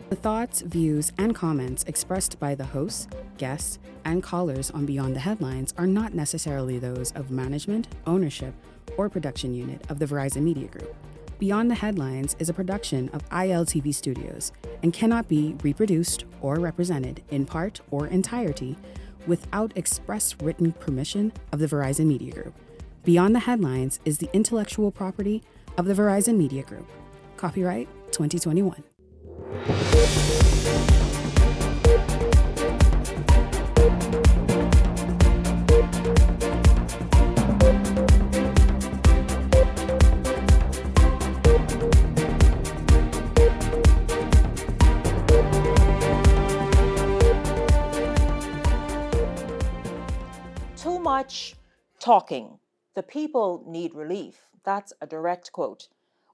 The thoughts, views, and comments expressed by the hosts, guests, and callers on Beyond the Headlines are not necessarily those of management, ownership, or production unit of the Verizon Media Group. Beyond the Headlines is a production of ILTV Studios and cannot be reproduced or represented in part or entirety without express written permission of the Verizon Media Group. Beyond the Headlines is the intellectual property of the Verizon Media Group. Copyright 2021. Too much talking. The people need relief. That's a direct quote.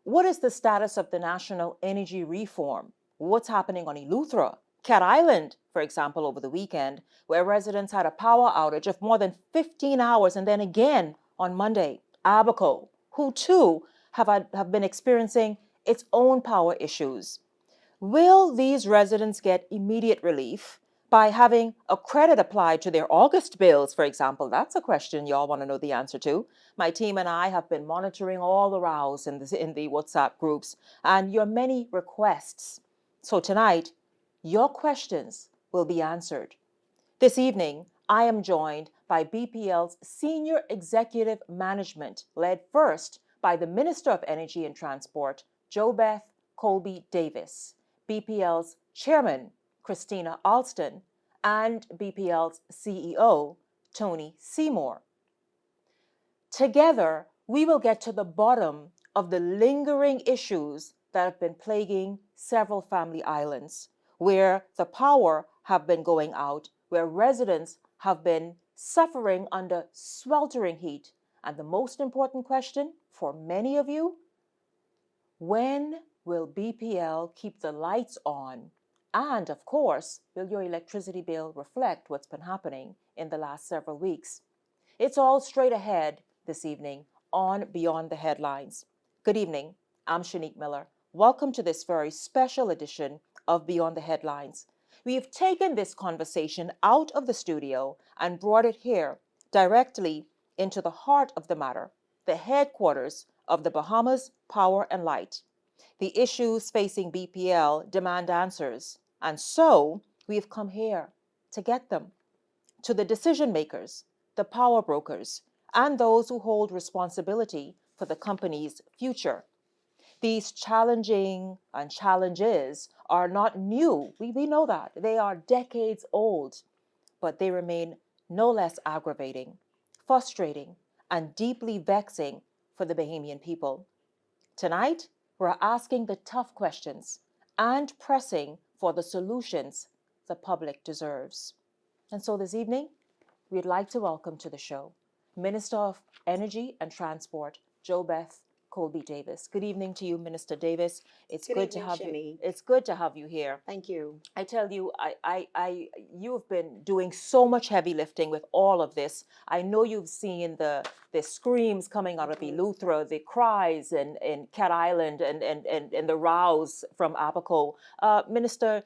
What is the status of the national energy reform? What's happening on Eleuthera, Cat Island, for example, over the weekend, where residents had a power outage of more than 15 hours, and then again on Monday, Abaco, who too have been experiencing its own power issues. Will these residents get immediate relief by having a credit applied to their August bills, for example? That's a question y'all want to know the answer to. My team and I have been monitoring all the rows in the WhatsApp groups and your many requests. So tonight, your questions will be answered. This evening, I am joined by BPL's Senior Executive Management, led first by the Minister of Energy and Transport, JoBeth Colby Davis, BPL's Chairman, Christina Alston, and BPL's CEO, Tony Seymour. Together, we will get to the bottom of the lingering issues that have been plaguing several family islands, where the power have been going out, where residents have been suffering under sweltering heat. And the most important question for many of you, when will BPL keep the lights on? And of course, will your electricity bill reflect what's been happening in the last several weeks? It's all straight ahead this evening on Beyond the Headlines. Good evening, I'm Shanique Miller. Welcome to this very special edition of Beyond the Headlines. We have taken this conversation out of the studio and brought it here directly into the heart of the matter, the headquarters of the Bahamas Power and Light. The issues facing BPL demand answers, and so we have come here to get them. To the decision makers, the power brokers, and those who hold responsibility for the company's future. These challenges are not new. We know that. They are decades old, but they remain no less aggravating, frustrating, and deeply vexing for the Bahamian people. Tonight, we're asking the tough questions and pressing for the solutions the public deserves. And so this evening, we'd like to welcome to the show Minister of Energy and Transport, JoBeth Colby Davis. Good evening to you, Minister Davis. It's good to have you. It's good to have you here. Thank you. I tell you, you have been doing so much heavy lifting with all of this. I know you've seen the screams coming out of Eleuthera, the cries in Cat Island, and the rows from Abaco. Minister,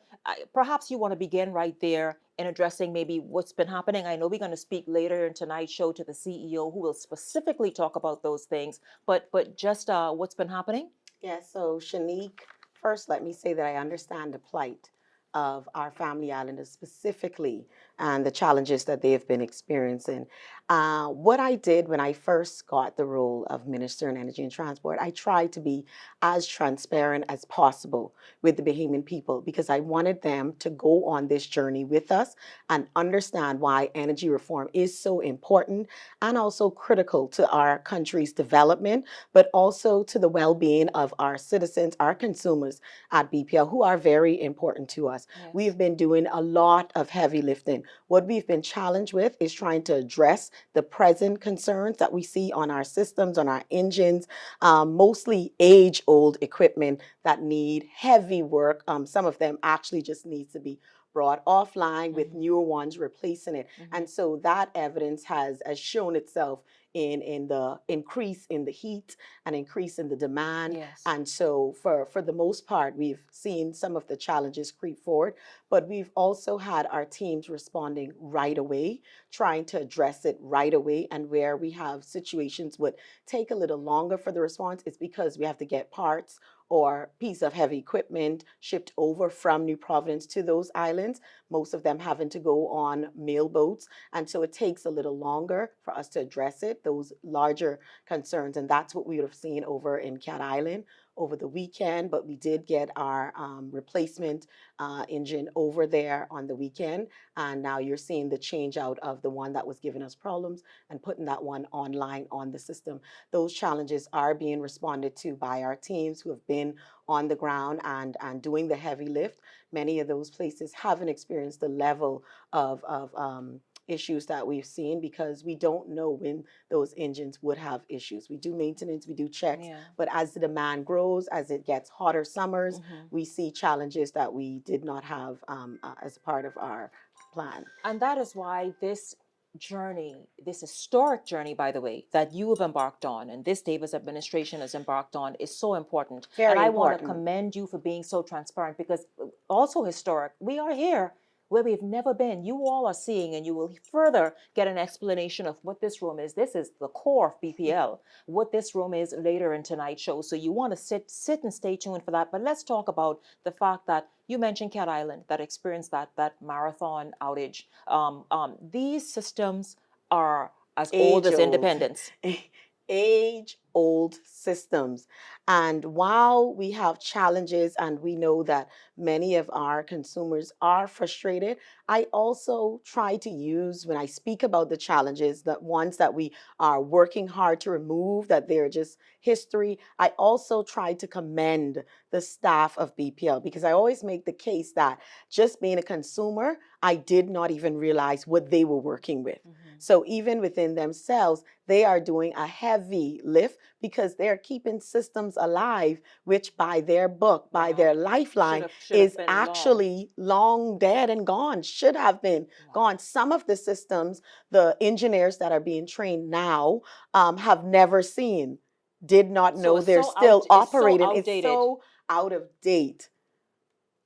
perhaps you want to begin right there in addressing maybe what's been happening. I know we're going to speak later in tonight's show to the CEO who will specifically talk about those things, but just what's been happening? Yes, so Shanique, first let me say that I understand the plight of our family islanders specifically and the challenges that they have been experiencing. What I did when I first got the role of Minister in Energy and Transport, I tried to be as transparent as possible with the Bahamian people because I wanted them to go on this journey with us and understand why energy reform is so important and also critical to our country's development, but also to the well-being of our citizens, our consumers at BPL, who are very important to us. Yes. We've been doing a lot of heavy lifting. What we've been challenged with is trying to address the present concerns that we see on our systems, on our engines, mostly age-old equipment that need heavy work. Some of them actually just need to be brought offline with newer ones replacing it. And so that evidence has shown itself in the increase in the heat and increase in the demand. Yes. And so for the most part, we've seen some of the challenges creep forward, but we've also had our teams responding right away, trying to address it right away. And where we have situations would take a little longer for the response, it's because we have to get parts or piece of heavy equipment shipped over from New Providence to those islands, most of them having to go on mail boats. And so it takes a little longer for us to address it, those larger concerns. And that's what we would have seen over in Cat Island over the weekend, but we did get our replacement engine over there on the weekend. And now you're seeing the change out of the one that was giving us problems and putting that one online on the system. Those challenges are being responded to by our teams who have been on the ground and doing the heavy lift. Many of those places haven't experienced the level of issues that we've seen because we don't know when those engines would have issues. We do maintenance, we do checks, but as the demand grows, as it gets hotter summers, we see challenges that we did not have as part of our plan. And that is why this journey, this historic journey, by the way, that you have embarked on and this Davis administration has embarked on is so important. Very and I important. want to commend you for being so transparent because also historic. We are here where we've never been. You all are seeing, and you will further get an explanation of what this room is. This is the core of BPL, what this room is later in tonight's show. So you want to sit and stay tuned for that. But let's talk about the fact that you mentioned Cat Island that experienced that marathon outage. These systems are as old as independence. Age-old systems. And while we have challenges and we know that many of our consumers are frustrated, I also try to use, when I speak about the challenges, the ones that we are working hard to remove, that they're just history, I also try to commend the staff of BPL because I always make the case that just being a consumer, I did not even realize what they were working with. So even within themselves, they are doing a heavy lift because they're keeping systems alive, which by their book, by their lifeline, is actually long dead and gone, should have been gone. Some of the systems, the engineers that are being trained now have never seen, did not know they're still operating. It's so out of date,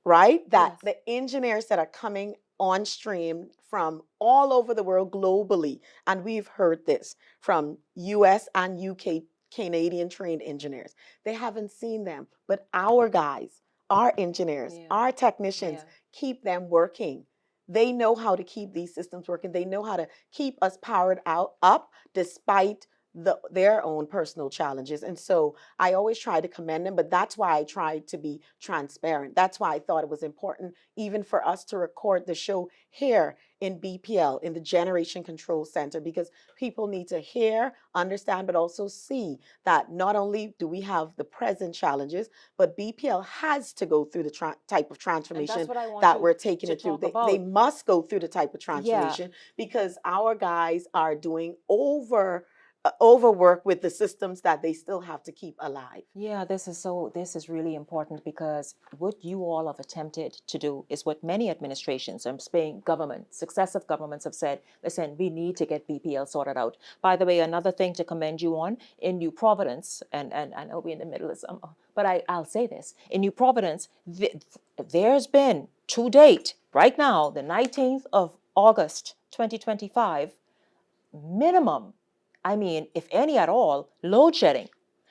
right? That the engineers that are coming on stream from all over the world globally, and we've heard this from US and UK Canadian trained engineers, they haven't seen them, but our guys, our engineers, our technicians keep them working. They know how to keep these systems working. They know how to keep us powered up despite their own personal challenges. And so I always try to commend them, but that's why I try to be transparent. That's why I thought it was important even for us to record the show here in BPL, in the Generation Control Center, because people need to hear, understand, but also see that not only do we have the present challenges, but BPL has to go through the type of transformation that we're taking it through. They must go through the type of transformation because our guys are doing overwork with the systems that they still have to keep alive. Yeah, this is really important because what you all have attempted to do is what many administrations, I'm saying successive governments have said, listen, we need to get BPL sorted out. By the way, another thing to commend you on, in New Providence, and I know we're in the middle of some, but I'll say this, in New Providence, there's been, to date, right now, the 19th of August, 2025, minimum, I mean, if any at all, load shedding.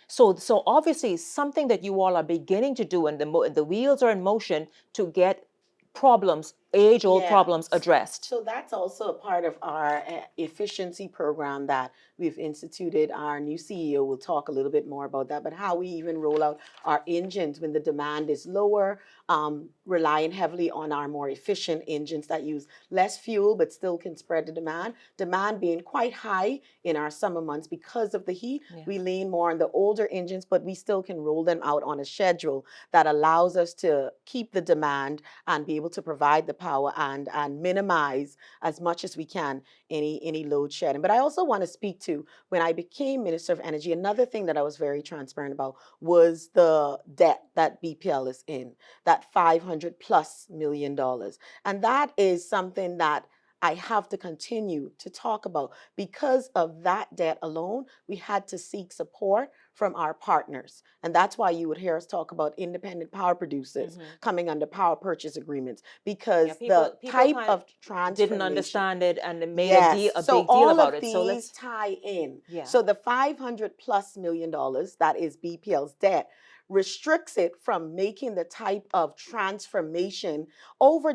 So obviously something that you all are beginning to do, and the wheels are in motion to get problems, age-old problems addressed. So that's also a part of our efficiency program that we've instituted. Our new CEO will talk a little bit more about that, but how we even roll out our engines when the demand is lower, relying heavily on our more efficient engines that use less fuel but still can spread the demand. Demand being quite high in our summer months because of the heat, we lean more on the older engines, but we still can roll them out on a schedule that allows us to keep the demand and be able to provide the power and minimize as much as we can any load shedding. But I also want to speak to, when I became Minister of Energy, another thing that I was very transparent about was the debt that BPL is in, that $500+ million. And that is something that I have to continue to talk about. Because of that debt alone, we had to seek support from our partners. And that's why you would hear us talk about independent power producers coming under power purchase agreements, Yeah, because people the people type kind of of didn't transformation. understand it and they made Yes. a So big deal all about of it. So these let's, tie in. yeah. So the $500+ million, that is BPL's debt, restricts it from making the type of transformation over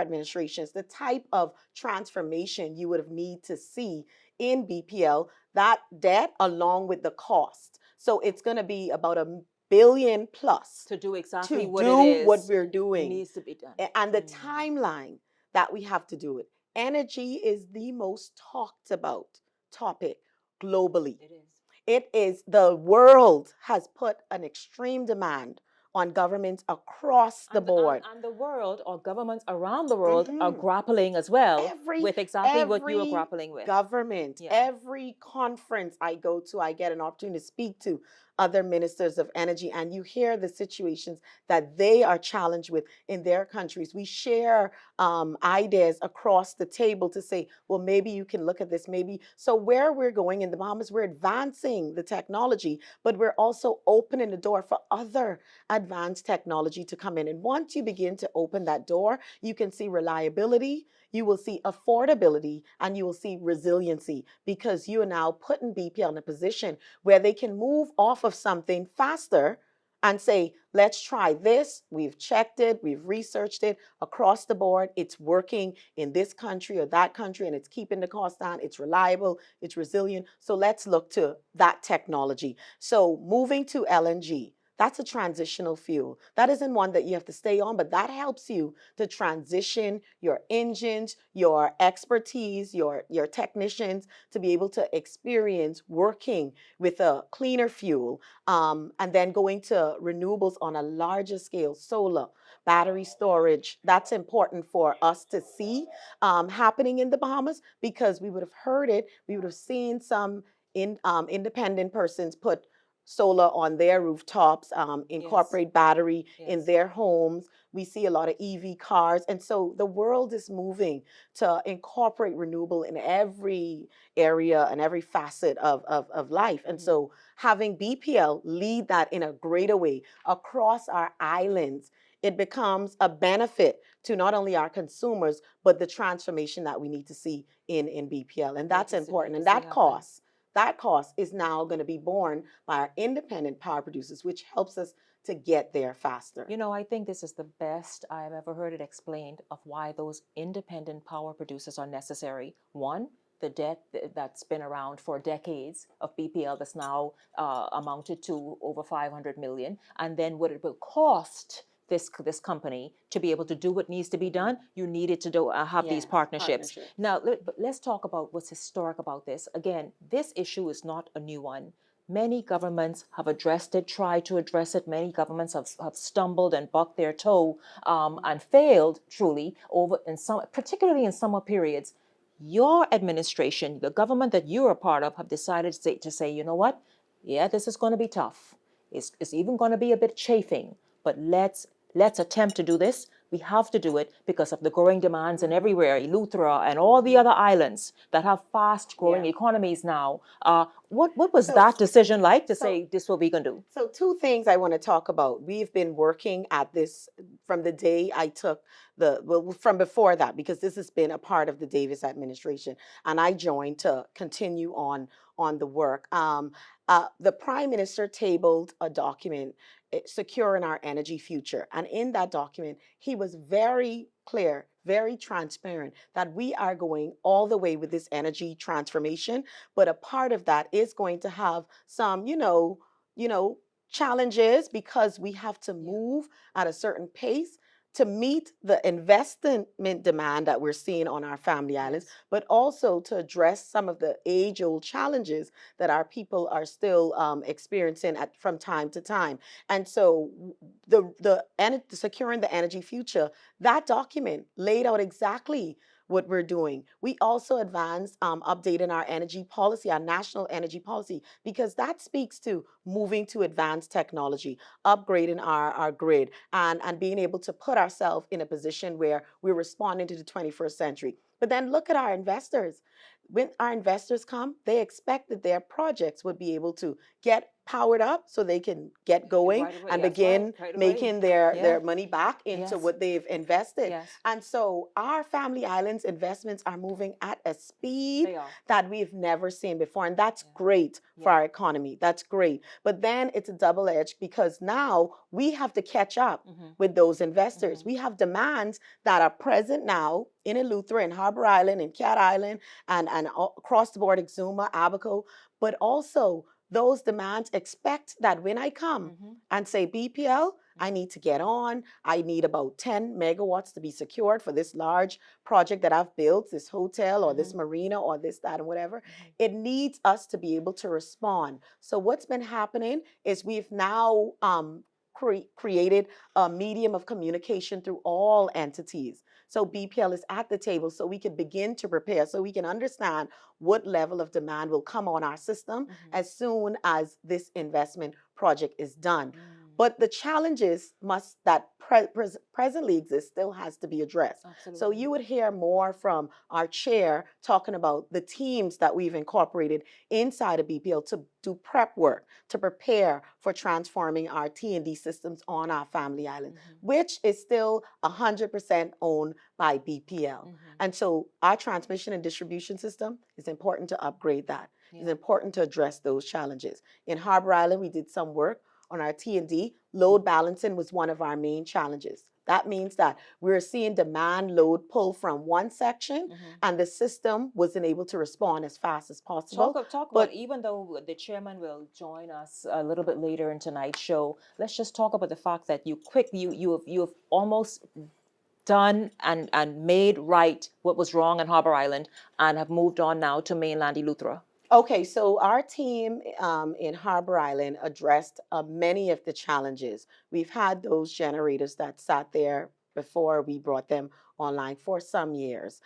administrations, the type of transformation you would have need to see in BPL, that debt along with the cost. So it's going to be about $1 billion plus To do exactly to what it do what is we're doing, needs to be done. and the timeline that we have to do it. Energy is the most talked about topic globally. It is. It is, the world has put an extreme demand on governments across the board. And the world, or governments around the world, are grappling as well with exactly what you are Every grappling with. government, Yeah. every conference I go to, I get an opportunity to speak to other ministers of energy, and you hear the situations that they are challenged with in their countries. We share ideas across the table to say, well, maybe you can look at this, maybe. So where we're going in the Bahamas, we're advancing the technology, but we're also opening the door for other advanced technology to come in. And once you begin to open that door, you can see reliability, you will see affordability, and you will see resiliency, because you are now putting BPL in a position where they can move off of something faster and say, let's try this. We've checked it, we've researched it across the board. It's working in this country or that country, and it's keeping the cost down. It's reliable, it's resilient. So let's look to that technology. So moving to LNG, that's a transitional fuel. That isn't one that you have to stay on, but that helps you to transition your engines, your expertise, your technicians to be able to experience working with a cleaner fuel, and then going to renewables on a larger scale, solar, battery storage. That's important for us to see happening in the Bahamas, because we would have heard it, we would have seen some independent persons put solar on their rooftops, incorporate battery in their homes. We see a lot of EV cars. And so the world is moving to incorporate renewable in every area and every facet of life. And so having BPL lead that in a greater way across our islands, it becomes a benefit to not only our consumers, but the transformation that we need to see in BPL. And that's important. And that cost is now going to be borne by our independent power producers, which helps us to get there faster. You know, I think this is the best I've ever heard it explained of why those independent power producers are necessary. One, the debt that's been around for decades of BPL that's now amounted to over 500 million, and then what it will cost this company to be able to do what needs to be done. You needed to have these partnerships. Now, let's talk about what's historic about this. Again, this issue is not a new one. Many governments have addressed it, tried to address it. Many governments have stumbled and bucked their toe and failed truly particularly in summer periods. Your administration, the government that you're a part of, have decided to say, you know what? Yeah, this is going to be tough. It's even going to be a bit chafing, but let's attempt to do this. We have to do it because of the growing demands in everywhere, Eleuthera and all the other islands that have fast growing economies now. What was that decision like to say this is what we're going to do? So two things I want to talk about. We've been working at this from the day I took from before that, because this has been a part of the Davis administration, and I joined to continue on the work. The Prime Minister tabled a document, Securing Our Energy Future. And in that document, he was very clear, very transparent that we are going all the way with this energy transformation. But a part of that is going to have some, challenges, because we have to move at a certain pace to meet the investment demand that we're seeing on our family islands, Yes. but also to address some of the age-old challenges that our people are still experiencing from time to time. And so the securing the energy future, that document laid out exactly what we're doing. We also advanced updating our energy policy, our national energy policy, because that speaks to moving to advanced technology, upgrading our grid, and being able to put ourselves in a position where we're responding to the 21st century. But then look at our investors. When our investors come, they expect that their projects would be able to get powered up so they can get going Right away. and That's right. begin Right away. making their, Yeah. their money back into Yes. what they've invested. Yes. And so our family islands investments are moving at a speed They are. that we've never seen before. And that's Yeah. great for Yeah. our economy. That's great. But then it's a double edged because now we have to catch up with those investors. We have demands that are present now in Eleuthera, in Harbor Island, in Cat Island, and across the board, Exuma, Abaco, but also those demands expect that when I come and say BPL, I need to get on. I need about 10 megawatts to be secured for this large project that I've built, this hotel or this marina or this, that, and whatever. It needs us to be able to respond. So what's been happening is we've now created a medium of communication through all entities. So BPL is at the table so we can begin to prepare, so we can understand what level of demand will come on our system as soon as this investment project is done. But the challenges that presently exist still has to be addressed. Absolutely. So you would hear more from our chair talking about the teams that we've incorporated inside of BPL to do prep work, to prepare for transforming our T&D systems on our family island, which is still 100% owned by BPL. And so our transmission and distribution system is important to upgrade that. It's important to address those challenges. In Harbor Island, we did some work on our T&D. Load balancing was one of our main challenges. That means that we're seeing demand load pull from one section and the system wasn't able to respond as fast as possible. Talk about, even though the chairman will join us a little bit later in tonight's show, let's just talk about the fact that you have almost done and made right what was wrong in Harbor Island and have moved on now to mainland Eleuthera. Okay, so our team in Harbor Island addressed many of the challenges. We've had those generators that sat there before we brought them online for some years.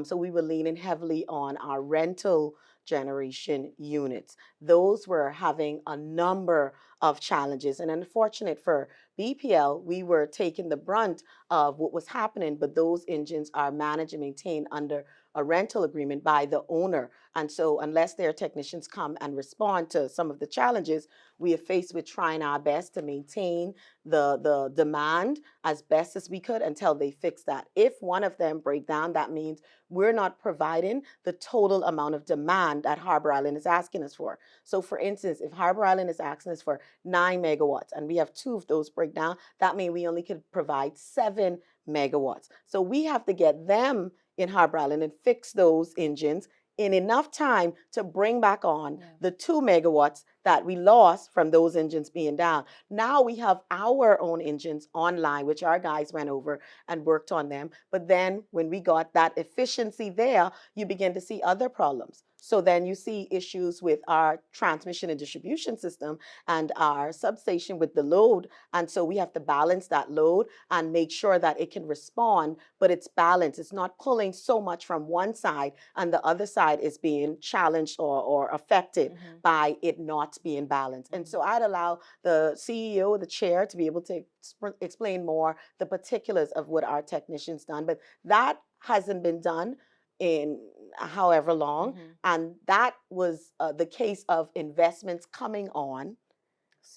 So we were leaning heavily on our rental generation units. Those were having a number of challenges. And unfortunate for BPL, we were taking the brunt of what was happening, but those engines are managed and maintained under a rental agreement by the owner. And so unless their technicians come and respond to some of the challenges, we are faced with trying our best to maintain the demand as best as we could until they fix that. If one of them break down, that means we're not providing the total amount of demand that Harbor Island is asking us for. So for instance, if Harbor Island is asking us for 9 megawatts and we have 2 of those break down, that means we only could provide 7 megawatts. So we have to get them in Harbor Island and fix those engines in enough time to bring back on the 2 megawatts that we lost from those engines being down. Now we have our own engines online, which our guys went over and worked on them. But then when we got that efficiency there, you begin to see other problems. So then you see issues with our transmission and distribution system and our substation with the load. And so we have to balance that load and make sure that it can respond, but it's balanced. It's not pulling so much from one side and the other side is being challenged or affected by it not being balanced. And so I'd allow the CEO, the chair, to be able to explain more the particulars of what our technicians done. But that hasn't been done in however long. And that was the case of investments coming on,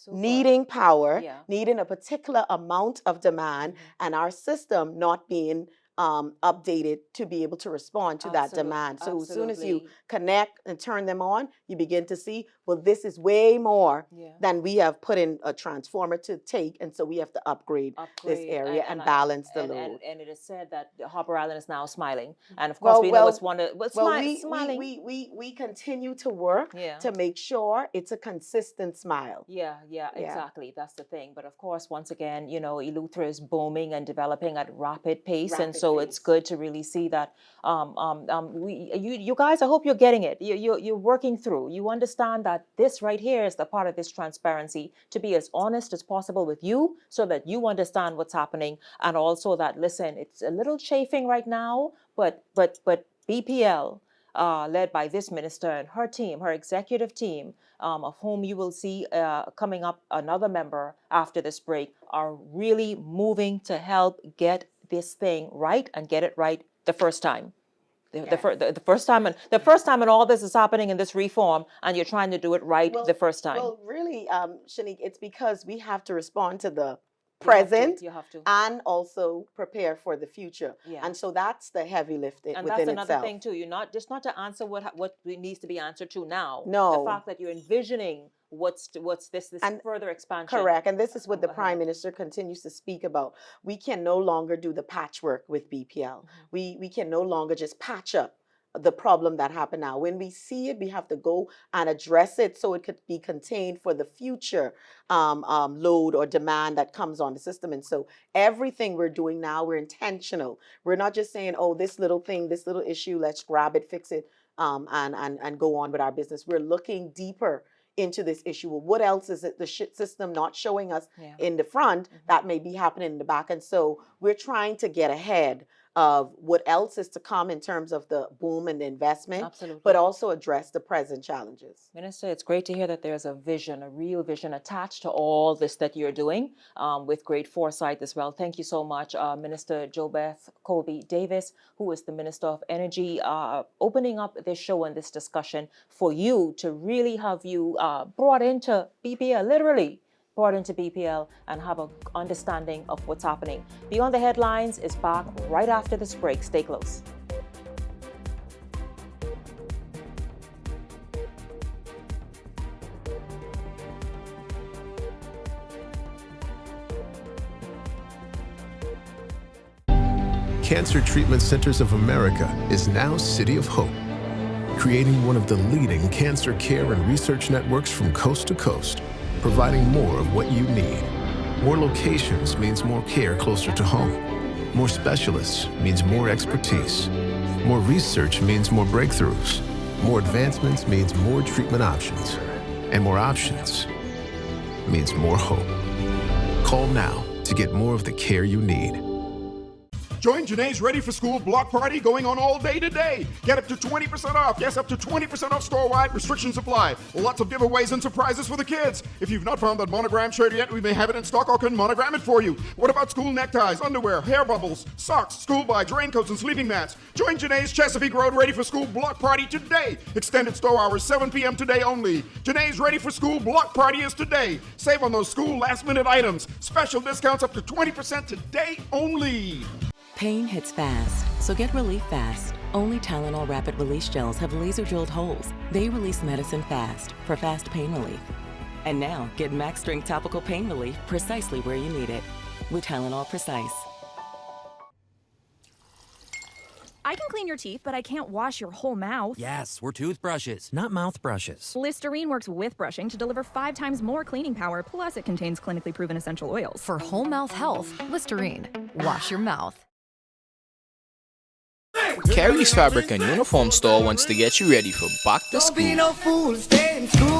needing power, needing a particular amount of demand, and our system not being updated to be able to respond to that demand. So as soon as you connect and turn them on, you begin to see, well, this is way more than we have put in a transformer to take, and so we have to upgrade this area and balance the load. And it is said that Harper Island is now smiling, and of course we know it's one of smiling. We continue to work to make sure it's a consistent smile. Yeah, exactly. That's the thing. But of course, once again, you know, Eleuthera is booming and developing at rapid pace, and so it's good to really see that. You guys, I hope you're getting it. You're working through. You understand that this right here is the part of this transparency, to be as honest as possible with you, so that you understand what's happening, and also that, listen, it's a little chafing right now, but BPL, led by this minister and her team, her executive team, of whom you will see coming up another member after this break, are really moving to help get this thing right and get it right the first time. The first time, and the first time, and all this is happening in this reform, and you're trying to do it right the first time. Well, really, Shanique, it's because we have to respond to the present, you have to. And also prepare for the future. And so that's the heavy lift and within that's another itself. thing too. You're not to answer what needs to be answered to now. No. The fact that you're envisioning what's this and further expansion. Correct. And this is what the Prime Minister continues to speak about. We can no longer do the patchwork with BPL. We can no longer just patch up the problem that happened now. When we see it, we have to go and address it so it could be contained for the future load or demand that comes on the system. And so everything we're doing now, we're intentional. We're not just saying, oh, this little thing, this little issue, let's grab it, fix it, and go on with our business. We're looking deeper into this issue. Well, what else is it the system not showing us in the front that may be happening in the back? And so we're trying to get ahead of what else is to come in terms of the boom and the investment, but also address the present challenges. Minister, it's great to hear that there's a vision, a real vision attached to all this that you're doing, with great foresight as well. Thank you so much, Minister JoBeth Colby Davis, who is the Minister of Energy, opening up this show and this discussion for you to really have you brought into BPL, literally brought into BPL, and have an understanding of what's happening. Beyond the Headlines is back right after this break. Stay close. Cancer Treatment Centers of America is now City of Hope, creating one of the leading cancer care and research networks from coast to coast, providing more of what you need. More locations means more care closer to home. More specialists means more expertise. More research means more breakthroughs. More advancements means more treatment options. And more options means more hope. Call now to get more of the care you need. Join Janae's Ready for School block party going on all day today. Get up to 20% off. Yes, up to 20% off store-wide. Restrictions apply. Lots of giveaways and surprises for the kids. If you've not found that monogram shirt yet, we may have it in stock or can monogram it for you. What about school neckties, underwear, hair bubbles, socks, school bags, raincoats, and sleeping mats? Join Janae's Chesapeake Road Ready for School block party today. Extended store hours 7 p.m. today only. Janae's Ready for School block party is today. Save on those school last-minute items. Special discounts up to 20% today only. Pain hits fast, so get relief fast. Only Tylenol Rapid Release Gels have laser-drilled holes. They release medicine fast for fast pain relief. And now, get max strength topical pain relief precisely where you need it with Tylenol Precise. I can clean your teeth, but I can't wash your whole mouth. Yes, we're toothbrushes, not mouth brushes. Listerine works with brushing to deliver 5 times more cleaning power, plus it contains clinically proven essential oils. For whole mouth health, Listerine. Wash your mouth. Carrie's Fabric and Uniform Store wants to get you ready for back to school.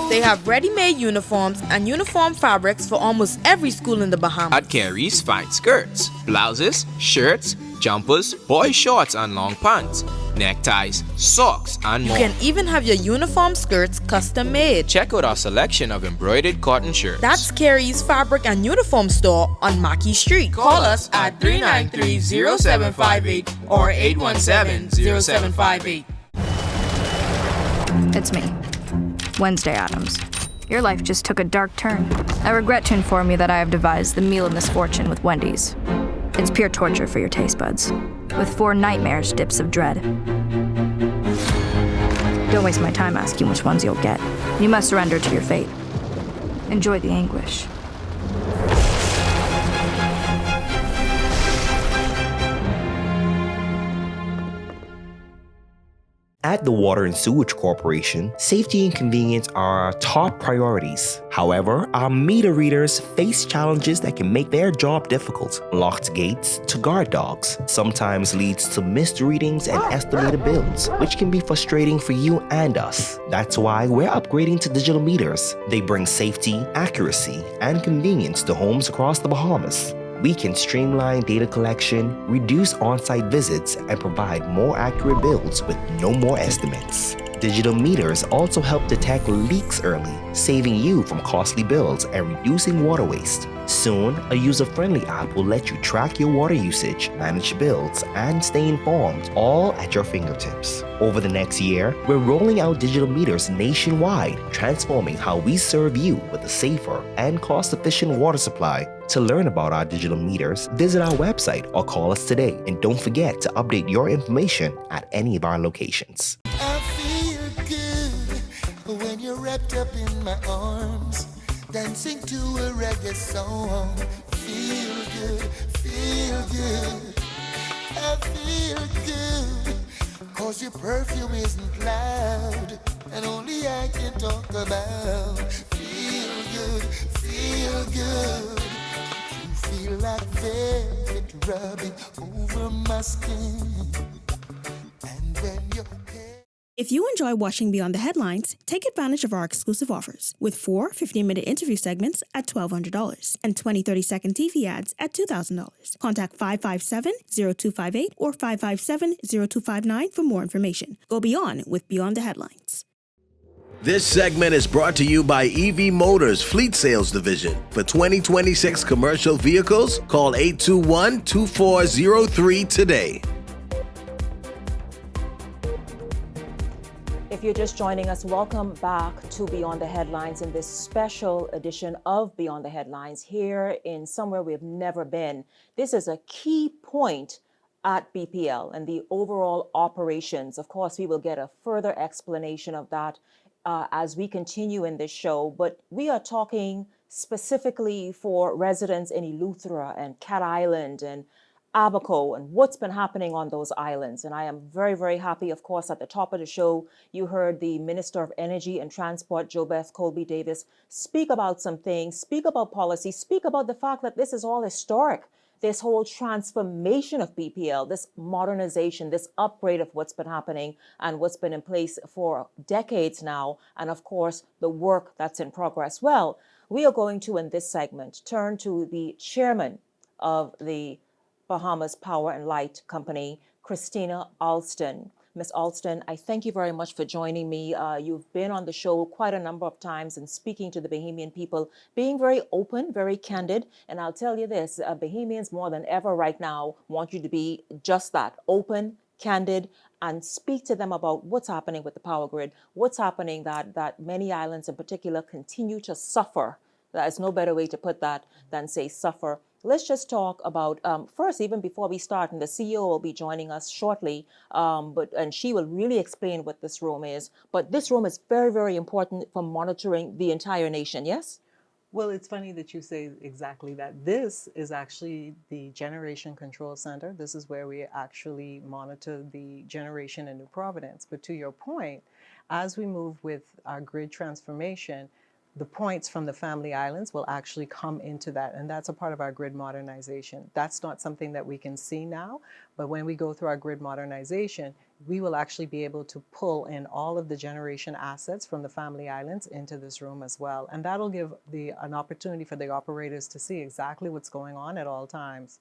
They have ready-made uniforms and uniform fabrics for almost every school in the Bahamas. At Carrie's, find skirts, blouses, shirts, jumpers, boy shorts and long pants, neckties, socks, and more. You can even have your uniform skirts custom made. Check out our selection of embroidered cotton shirts. That's Carrie's Fabric and Uniform Store on Mackey Street. Call us at 393-0758 or 817-0758. It's me, Wednesday Addams. Your life just took a dark turn. I regret to inform you that I have devised the meal of misfortune with Wendy's. It's pure torture for your taste buds, with 4 nightmares dips of dread. Don't waste my time asking which ones you'll get. You must surrender to your fate. Enjoy the anguish. At the Water and Sewage Corporation, safety and convenience are our top priorities. However, our meter readers face challenges that can make their job difficult. Locked gates to guard dogs sometimes leads to missed readings and estimated bills, which can be frustrating for you and us. That's why we're upgrading to digital meters. They bring safety, accuracy, and convenience to homes across the Bahamas. We can streamline data collection, reduce on-site visits, and provide more accurate bills with no more estimates. Digital meters also help detect leaks early, saving you from costly bills and reducing water waste. Soon, a user-friendly app will let you track your water usage, manage bills, and stay informed, all at your fingertips. Over the next year, we're rolling out digital meters nationwide, transforming how we serve you with a safer and cost-efficient water supply. To learn about our digital meters, visit our website or call us today. And don't forget to update your information at any of our locations. I feel good when you're wrapped up in my arms, dancing to a reggae song. Feel good, feel good. I feel good, cause your perfume isn't loud, and only I can talk about. Feel good, feel good. You feel like velvet rubbing over my skin. And when your hair... If you enjoy watching Beyond the Headlines, take advantage of our exclusive offers with 4 15-minute interview segments at $1,200 and 20 30-second TV ads at $2,000. Contact 557-0258 or 557-0259 for more information. Go beyond with Beyond the Headlines. This segment is brought to you by EV Motors Fleet Sales Division. For 2026 commercial vehicles, call 821-2403 today. If you're just joining us, welcome back to Beyond the Headlines in this special edition of Beyond the Headlines here in somewhere we have never been. This is a key point at BPL and the overall operations. Of course, we will get a further explanation of that as we continue in this show, but we are talking specifically for residents in Eleuthera and Cat Island and Abaco and what's been happening on those islands. And I am very, very happy, of course, at the top of the show, you heard the Minister of Energy and Transport, JoBeth Colby Davis, speak about some things, speak about policy, speak about the fact that this is all historic. This whole transformation of BPL, this modernization, this upgrade of what's been happening and what's been in place for decades now, and of course, the work that's in progress. Well, we are going to, in this segment, turn to the chairman of the Bahamas Power and Light Company, Christina Alston. Ms. Alston, I thank you very much for joining me. You've been on the show quite a number of times and speaking to the Bahamian people, being very open, very candid. And I'll tell you this, Bahamians more than ever right now want you to be just that, open, candid, and speak to them about what's happening with the power grid, what's happening that many islands in particular continue to suffer. There's no better way to put that than say suffer. Let's just talk about, first, even before we start, and the CEO will be joining us shortly, and she will really explain what this room is. But this room is very, very important for monitoring the entire nation, yes? Well, it's funny that you say exactly that. This is actually the Generation Control Center. This is where we actually monitor the generation in New Providence. But to your point, as we move with our grid transformation, the points from the Family Islands will actually come into that, and that's a part of our grid modernization. That's not something that we can see now, but when we go through our grid modernization, we will actually be able to pull in all of the generation assets from the Family Islands into this room as well. And that'll give an opportunity for the operators to see exactly what's going on at all times.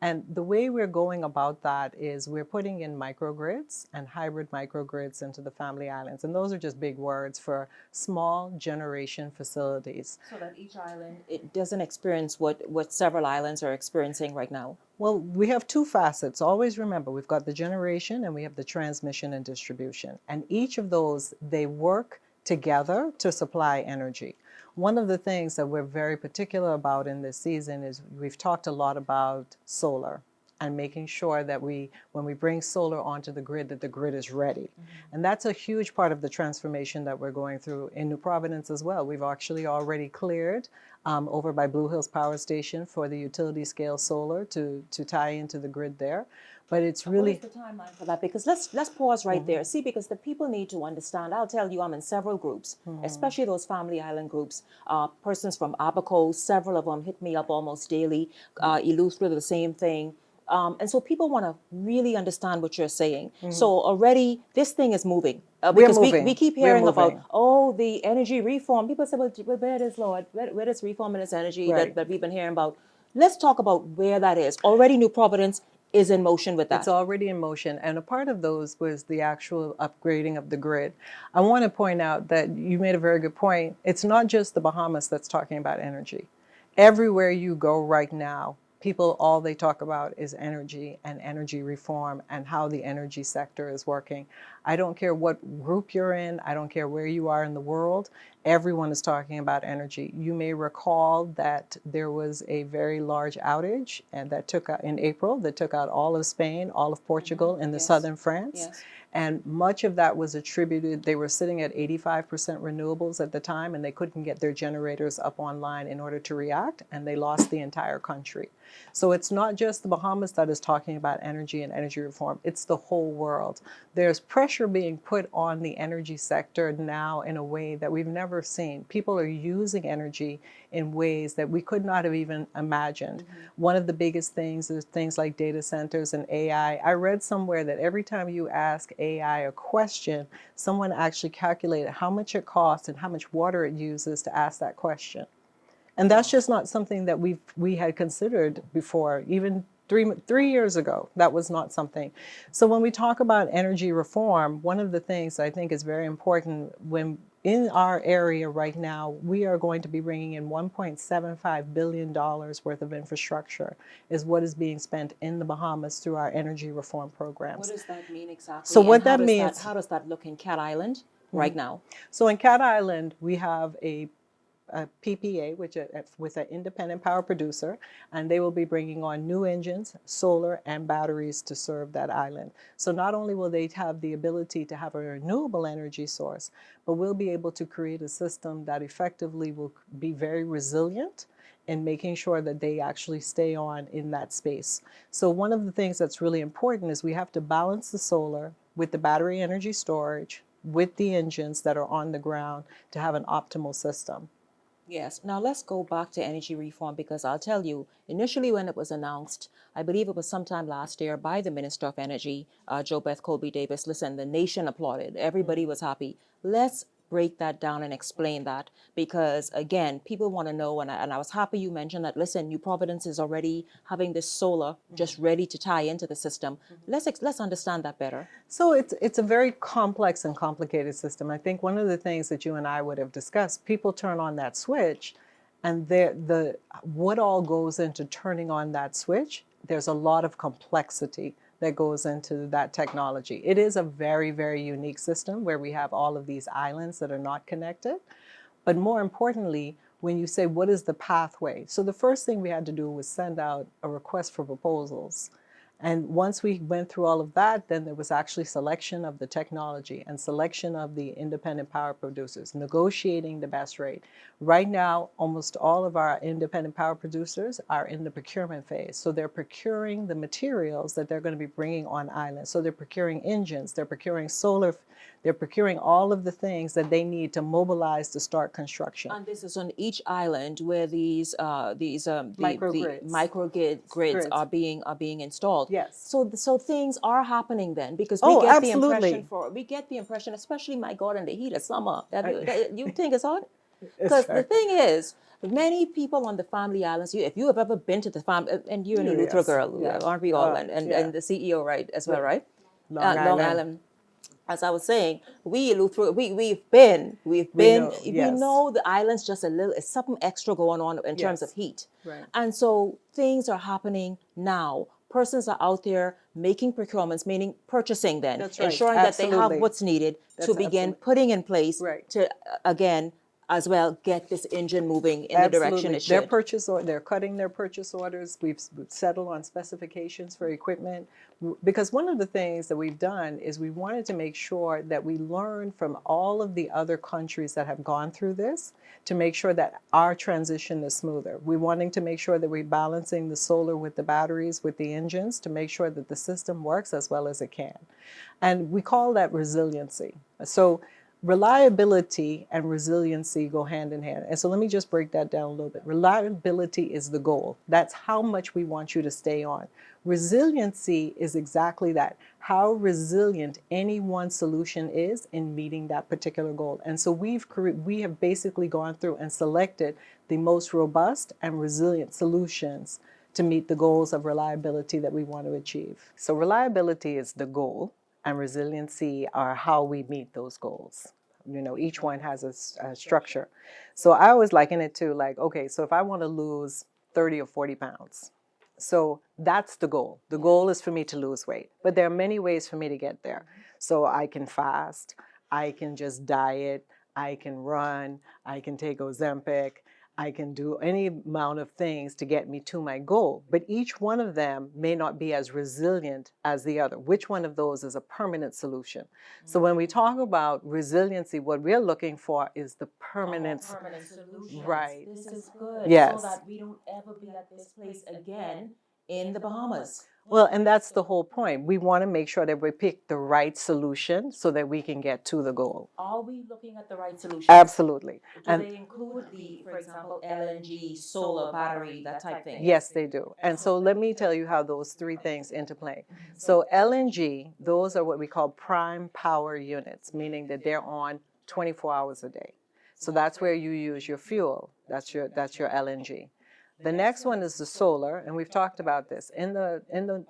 And the way we're going about that is we're putting in microgrids and hybrid microgrids into the Family Islands. And those are just big words for small generation facilities. So that each island, it doesn't experience what several islands are experiencing right now? Well, we have two facets. Always remember, we've got the generation and we have the transmission and distribution. And each of those, they work together to supply energy. One of the things that we're very particular about in this season is we've talked a lot about solar and making sure that when we bring solar onto the grid, that the grid is ready. And that's a huge part of the transformation that we're going through in New Providence as well. We've actually already cleared over by Blue Hills Power Station for the utility scale solar to tie into the grid there. But it's really... What is the timeline for that? Because let's pause right there. See, because the people need to understand. I'll tell you, I'm in several groups, especially those family island groups. Persons from Abaco, several of them hit me up almost daily, elucidate the same thing. And so people want to really understand what you're saying. So already this thing is moving. Because we keep hearing about, the energy reform. People say, well, where is, Lord? Where is reform in this energy that we've been hearing about? Let's talk about where that is. Already New Providence is in motion with that. It's already in motion. And a part of those was the actual upgrading of the grid. I want to point out that you made a very good point. It's not just the Bahamas that's talking about energy. Everywhere you go right now, people, all they talk about is energy and energy reform and how the energy sector is working. I don't care what group you're in. I don't care where you are in the world. Everyone is talking about energy. You may recall that there was a very large outage and that took out in April that took out all of Spain, all of Portugal, and the southern France. And much of that was attributed, they were sitting at 85% renewables at the time, and they couldn't get their generators up online in order to react, and they lost the entire country. So it's not just the Bahamas that is talking about energy and energy reform, it's the whole world. There's pressure being put on the energy sector now in a way that we've never seen. People are using energy in ways that we could not have even imagined. One of the biggest things is things like data centers and AI. I read somewhere that every time you ask AI a question, someone actually calculated how much it costs and how much water it uses to ask that question. And that's just not something that we had considered before, even three years ago. That was not something. So when we talk about energy reform, one of the things I think is very important when in our area right now, we are going to be bringing in $1.75 billion worth of infrastructure is what is being spent in the Bahamas through our energy reform programs. What does that mean exactly? So what that means... How does that look in Cat Island right now? So in Cat Island, we have a PPA, which with an independent power producer, and they will be bringing on new engines, solar, and batteries to serve that island. So not only will they have the ability to have a renewable energy source, but we'll be able to create a system that effectively will be very resilient in making sure that they actually stay on in that space. So one of the things that's really important is we have to balance the solar with the battery energy storage, with the engines that are on the ground to have an optimal system. Yes. Now let's go back to energy reform, because I'll tell you, initially when it was announced, I believe it was sometime last year by the Minister of Energy, Jo Beth Colby Davis. Listen, the nation applauded. Everybody was happy. Let's break that down and explain that, because again, people want to know, and I was happy you mentioned that. Listen, New Providence is already having this solar just ready to tie into the system. Let's understand that better. So it's a very complex and complicated system. I think one of the things that you and I would have discussed, people turn on that switch, and what all goes into turning on that switch, there's a lot of complexity that goes into that technology. It is a very, very unique system where we have all of these islands that are not connected. But more importantly, when you say, what is the pathway? So the first thing we had to do was send out a request for proposals. And once we went through all of that, then there was actually selection of the technology and selection of the independent power producers, negotiating the best rate. Right now, almost all of our independent power producers are in the procurement phase. So they're procuring the materials that they're going to be bringing on island. So they're procuring engines, they're procuring solar, they're procuring all of the things that they need to mobilize to start construction. And this is on each island where these microgrids are being installed. Yes. So things are happening then, because we get the impression, especially, my God, in the heat of summer, you think it's hot? Because the thing is, many people on the family islands, if you have ever been to the farm, and you're an Eleuthera girl, aren't we all? And the CEO, right, as well, right? Long Island. As I was saying, we know the island's just a little, it's something extra going on in terms of heat. Right. And so things are happening now. Persons are out there making procurements, meaning purchasing then, That's right. ensuring that they have what's needed to begin putting in place to, again, as well get this engine moving in the direction it Their should. they're cutting their purchase orders. We've settled on specifications for equipment, because one of the things that we've done is we wanted to make sure that we learn from all of the other countries that have gone through this to make sure that our transition is smoother. We're wanting to make sure that we're balancing the solar with the batteries, with the engines, to make sure that the system works as well as it can. And we call that resiliency. So reliability and resiliency go hand in hand. And so let me just break that down a little bit. Reliability is the goal. That's how much we want you to stay on. Resiliency is exactly that, how resilient any one solution is in meeting that particular goal. And so we have basically gone through and selected the most robust and resilient solutions to meet the goals of reliability that we want to achieve. So reliability is the goal, and resiliency are how we meet those goals. You know, each one has a structure. So I always liken it to, like, okay, so if I want to lose 30 or 40 pounds, so that's the goal. The goal is for me to lose weight, but there are many ways for me to get there. So I can fast, I can just diet, I can run, I can take Ozempic, I can do any amount of things to get me to my goal, but each one of them may not be as resilient as the other. Which one of those is a permanent solution? So when we talk about resiliency, what we're looking for is the permanent solution. Right. This is good. Yes. So that we don't ever be at this place again in the Bahamas. Well, and that's the whole point. We want to make sure that we pick the right solution so that we can get to the goal. Are we looking at the right solution? Absolutely. Do they include for example, LNG, solar, battery, that type thing? Yes, they do. And so let me tell you how those three things interplay. So LNG, those are what we call prime power units, meaning that they're on 24 hours a day. So that's where you use your fuel. That's your LNG. The next one is the solar, and we've talked about this. In the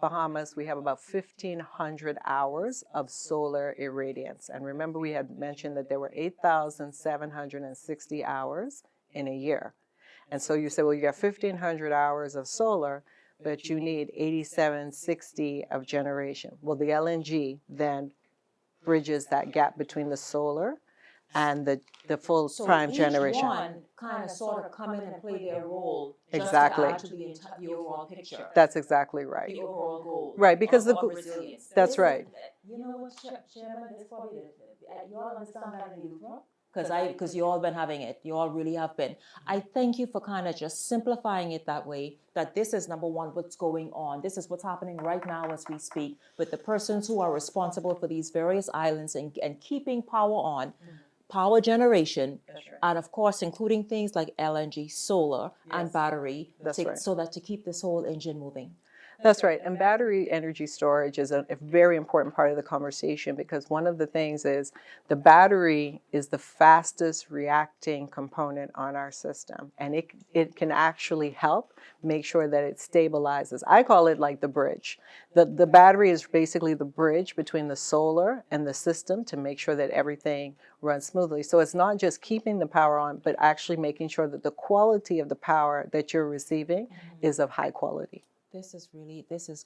Bahamas, we have about 1,500 hours of solar irradiance. And remember, we had mentioned that there were 8,760 hours in a year. And so you say, well, you got 1,500 hours of solar, but you need 8,760 of generation. Well, the LNG then bridges that gap between the solar and the full prime generation. So each one kind of sort of come in and play their role Exactly. just to add to the overall picture. That's exactly right. The overall goal. Right, because of resilience. That's right. You know what, Chairman, this probably, you all understand that in youth, because you all been having it. You all really have been. I thank you for kind of just simplifying it that way, that this is number one, what's going on. This is what's happening right now as we speak with the persons who are responsible for these various islands and keeping power on. Power generation, and of course, including things like LNG, solar, and battery, so that to keep this whole engine moving. That's right. And battery energy storage is a very important part of the conversation, because one of the things is the battery is the fastest reacting component on our system. And it can actually help make sure that it stabilizes. I call it like the bridge. The battery is basically the bridge between the solar and the system to make sure that everything runs smoothly. So it's not just keeping the power on, but actually making sure that the quality of the power that you're receiving is of high quality. This is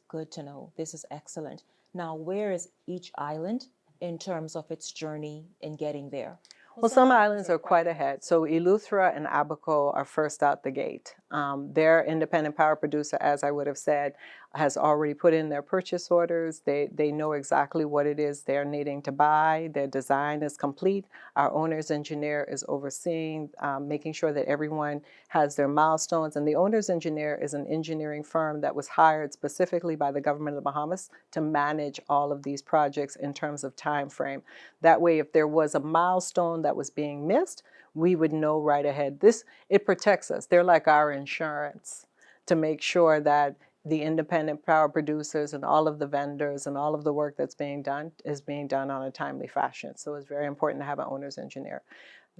good to know. This is excellent. Now, where is each island in terms of its journey in getting there? Well, some islands are quite ahead. So Eleuthera and Abaco are first out the gate. Their independent power producer, as I would have said, has already put in their purchase orders. They know exactly what it is they're needing to buy. Their design is complete. Our owner's engineer is overseeing, making sure that everyone has their milestones. And the owner's engineer is an engineering firm that was hired specifically by the government of the Bahamas to manage all of these projects in terms of time frame. That way, if there was a milestone that was being missed, we would know right ahead. It protects us. They're like our insurance to make sure that the independent power producers and all of the vendors and all of the work that's being done is being done on a timely fashion. So it's very important to have an owner's engineer.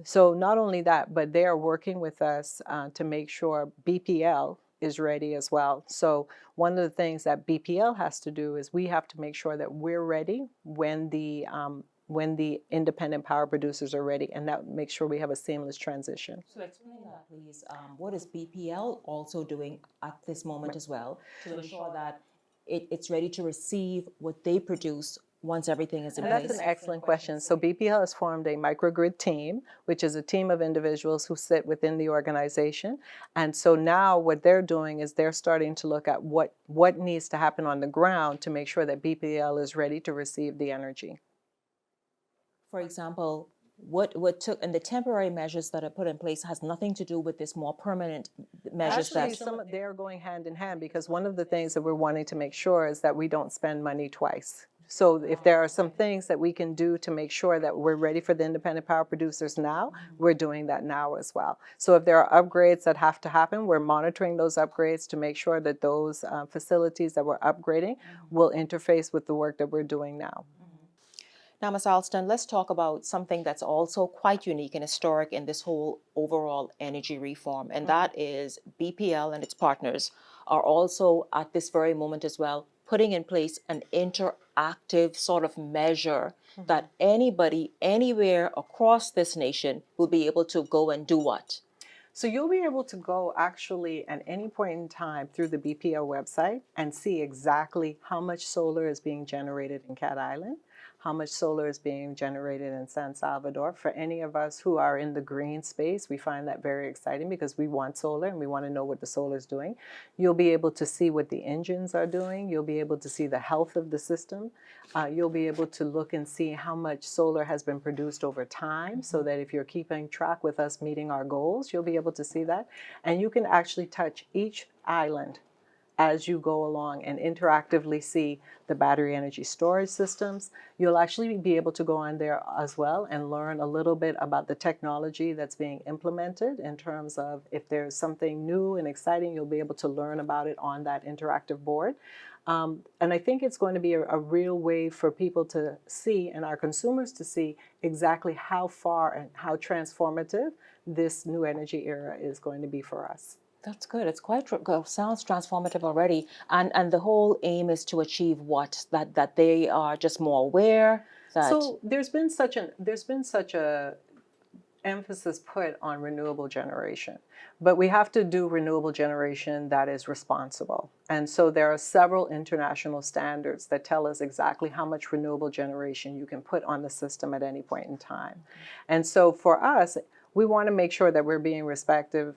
So not only that, but they are working with us to make sure BPL is ready as well. So one of the things that BPL has to do is we have to make sure that we're ready when the independent power producers are ready, and that makes sure we have a seamless transition. So explain that, please. What is BPL also doing at this moment as well to ensure that it's ready to receive what they produce once everything is in And place? that's an excellent question. So BPL has formed a microgrid team, which is a team of individuals who sit within the organization. And so now what they're doing is they're starting to look at what needs to happen on the ground to make sure that BPL is ready to receive the energy. For example, what took, and the temporary measures that are put in place has nothing to do with this more permanent measures Actually, they're going hand in hand, because one of the things that we're wanting to make sure is that we don't spend money twice. So if there are some things that we can do to make sure that we're ready for the independent power producers now, we're doing that now as well. So if there are upgrades that have to happen, we're monitoring those upgrades to make sure that those facilities that we're upgrading will interface with the work that we're doing now. Now, Ms. Alston, let's talk about something that's also quite unique and historic in this whole overall energy reform, and that is BPL and its partners are also at this very moment as well putting in place an interactive sort of measure that anybody anywhere across this nation will be able to go and do what? So you'll be able to go actually at any point in time through the BPL website and see exactly how much solar is being generated in Cat Island, how much solar is being generated in San Salvador. For any of us who are in the green space, we find that very exciting because we want solar and we want to know what the solar is doing. You'll be able to see what the engines are doing. You'll be able to see the health of the system. You'll be able to look and see how much solar has been produced over time, so that if you're keeping track with us meeting our goals, you'll be able to see that. And you can actually touch each island as you go along and interactively see the battery energy storage systems. You'll actually be able to go on there as well and learn a little bit about the technology that's being implemented in terms of if there's something new and exciting, you'll be able to learn about it on that interactive board. And I think it's going to be a real way for people to see and our consumers to see exactly how far and how transformative this new energy era is going to be for us. That's good. It's quite sounds transformative already, and the whole aim is to achieve what? That they are just more aware. So there's been such a emphasis put on renewable generation, but we have to do renewable generation that is responsible. And so there are several international standards that tell us exactly how much renewable generation you can put on the system at any point in time. And so for us, we want to make sure that we're being respectful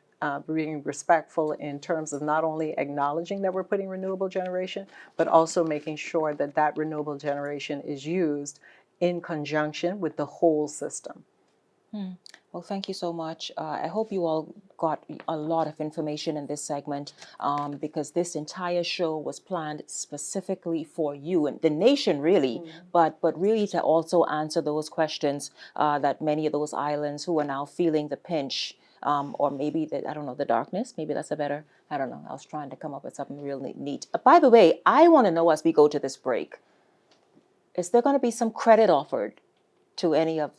in terms of not only acknowledging that we're putting renewable generation, but also making sure that that renewable generation is used in conjunction with the whole system. Well, thank you so much. I hope you all got a lot of information in this segment because this entire show was planned specifically for you and the nation, really, but really to also answer those questions that many of those islands who are now feeling the pinch or maybe the darkness. Maybe that's a better, I don't know. I was trying to come up with something real neat. By the way, I want to know as we go to this break, is there going to be some credit offered to any of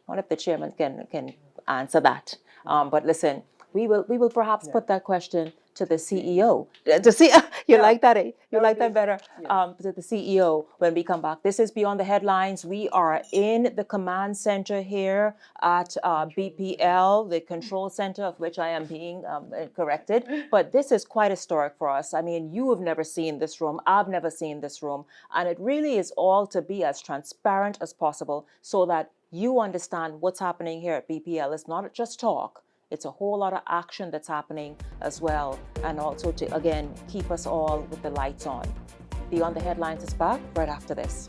one of the chairmen can answer that. But listen, we will perhaps put that question to the CEO. Like that, eh? You like that better? To the CEO when we come back. This is Beyond the Headlines. We are in the command center here at BPL, the control center of which I am being corrected. But this is quite historic for us. I mean, you have never seen this room. I've never seen this room. And it really is all to be as transparent as possible so that you understand what's happening here at BPL. It's not just talk. It's a whole lot of action that's happening as well. And also to, again, keep us all with the lights on. Beyond the Headlines is back right after this.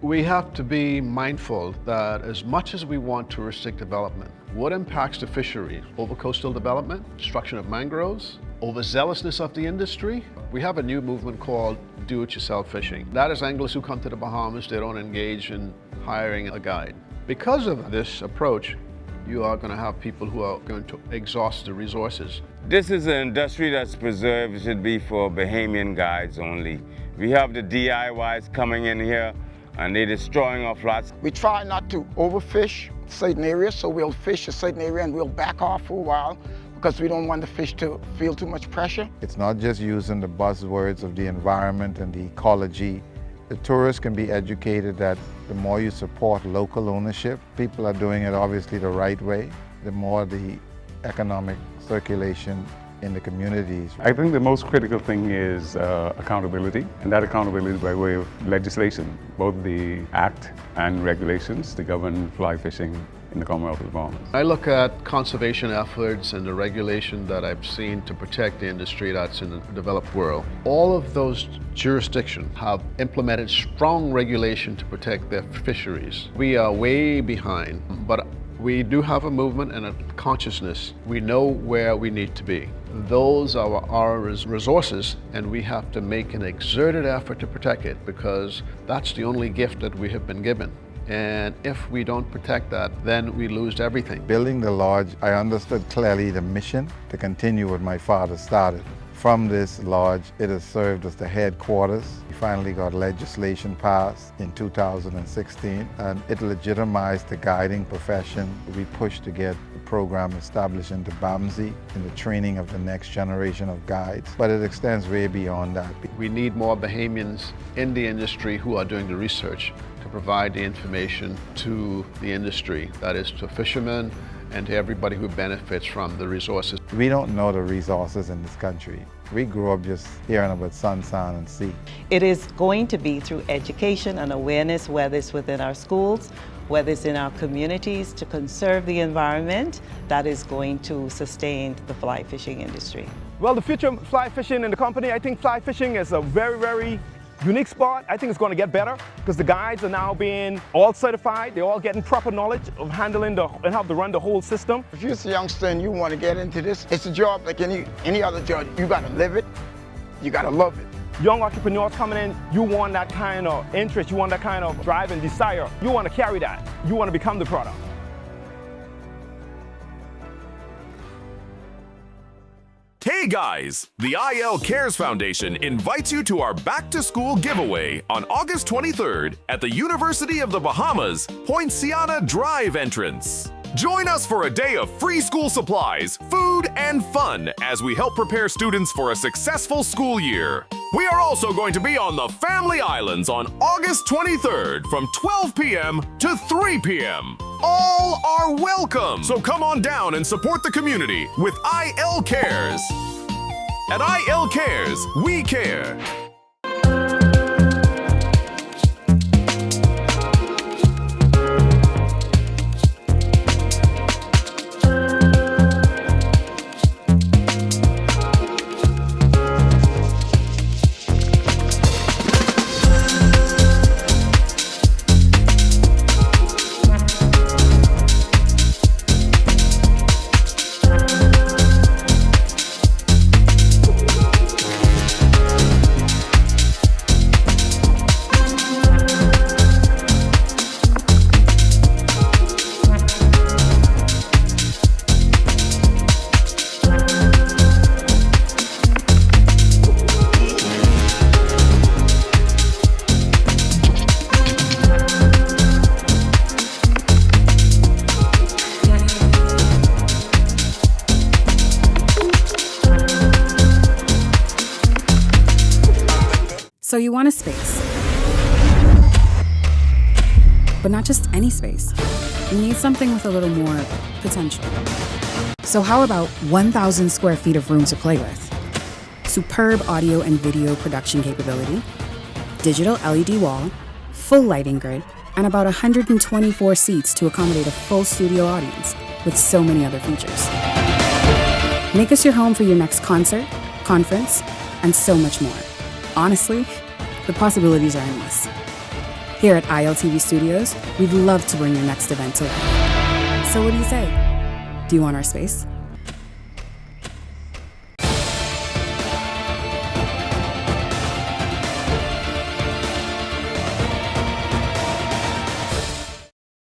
We have to be mindful that as much as we want to restrict development, what impacts the fishery? Over-coastal development, destruction of mangroves, overzealousness of the industry. We have a new movement called do-it-yourself fishing. That is anglers who come to the Bahamas, they don't engage in hiring a guide. Because of this approach, you are going to have people who are going to exhaust the resources. This is an industry that's preserved. It should be for Bahamian guides only. We have the DIYs coming in here and they're destroying our flats. We try not to overfish certain areas, so we'll fish a certain area and we'll back off for a while because we don't want the fish to feel too much pressure. It's not just using the buzzwords of the environment and the ecology The tourists can be educated that the more you support local ownership, people are doing it obviously the right way, the more the economic circulation in the communities. I think the most critical thing is accountability, and that accountability by way of legislation, both the Act and regulations to govern fly fishing in the Commonwealth of the Bahamas. I look at conservation efforts and the regulation that I've seen to protect the industry that's in the developed world. All of those jurisdictions have implemented strong regulation to protect their fisheries. We are way behind, but we do have a movement and a consciousness. We know where we need to be. Those are our resources, and we have to make an exerted effort to protect it because that's the only gift that we have been given. And if we don't protect that, then we lose everything. Building the lodge, I understood clearly the mission to continue what my father started. From this lodge, it has served as the headquarters. We finally got legislation passed in 2016, and it legitimized the guiding profession. We pushed to get the program established into BAMSI in the training of the next generation of guides, but it extends way beyond that. We need more Bahamians in the industry who are doing the research to provide the information to the industry, that is to fishermen and to everybody who benefits from the resources. We don't know the resources in this country. We grew up just hearing about sun, sand, and sea. It is going to be through education and awareness, whether it's within our schools, whether it's in our communities, to conserve the environment, that is going to sustain the fly fishing industry. Well, the future of fly fishing in the company, I think fly fishing is a very, very unique spot. I think it's going to get better because the guides are now being all certified. They're all getting proper knowledge of handling and how to run the whole system. If you're a youngster and you want to get into this, it's a job like any other job. You got to live it. You got to love it. Young entrepreneurs coming in, you want that kind of interest. You want that kind of drive and desire. You want to carry that. You want to become the product. Hey guys! The IL Cares Foundation invites you to our Back to School giveaway on August 23rd at the University of the Bahamas, Poinciana Drive entrance. Join us for a day of free school supplies, food, and fun as we help prepare students for a successful school year. We are also going to be on the Family Islands on August 23rd from 12 p.m. to 3 p.m. All are welcome! So come on down and support the community with IL Cares. At IL Cares, we care. So you want a space. But not just any space. You need something with a little more potential. So how about 1,000 square feet of room to play with? Superb audio and video production capability, digital LED wall, full lighting grid, and about 124 seats to accommodate a full studio audience with so many other features. Make us your home for your next concert, conference, and so much more. Honestly, the possibilities are endless. Here at ILTV Studios, we'd love to bring your next event to life. So what do you say? Do you want our space?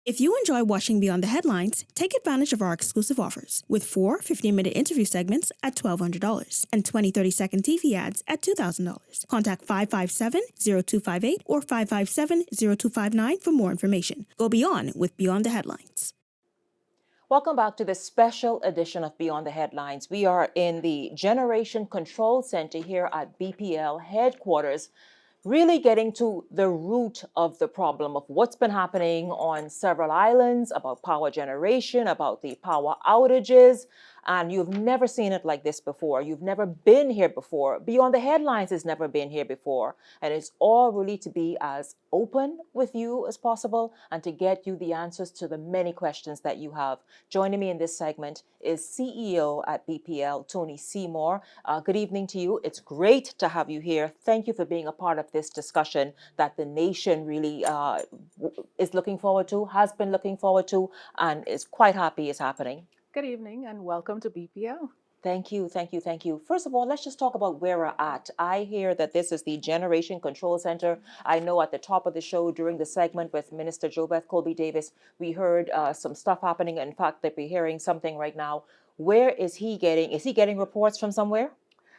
If you enjoy watching Beyond the Headlines, take advantage of our exclusive offers with 4 15-minute interview segments at $1,200 and 20 30-second TV ads at $2,000. Contact 557-0258 or 557-0259 for more information. Go beyond with Beyond the Headlines. Welcome back to this special edition of Beyond the Headlines. We are in the Generation Control Center here at BPL headquarters really getting to the root of the problem of what's been happening on several islands, about power generation, about the power outages. And you've never seen it like this before. You've never been here before. Beyond the Headlines has never been here before. And it's all really to be as open with you as possible and to get you the answers to the many questions that you have. Joining me in this segment is CEO at BPL, Tony Seymour. Good evening to you. It's great to have you here. Thank you for being a part of this discussion that the nation really is looking forward to, has been looking forward to, and is quite happy is happening. Good evening and welcome to BPL. Thank you, thank you, thank you. First of all, let's just talk about where we're at. I hear that this is the Generation Control Center. I know at the top of the show during the segment with Minister JoBeth Colby Davis, we heard some stuff happening. In fact, that we're hearing something right now. Where is he getting reports from somewhere?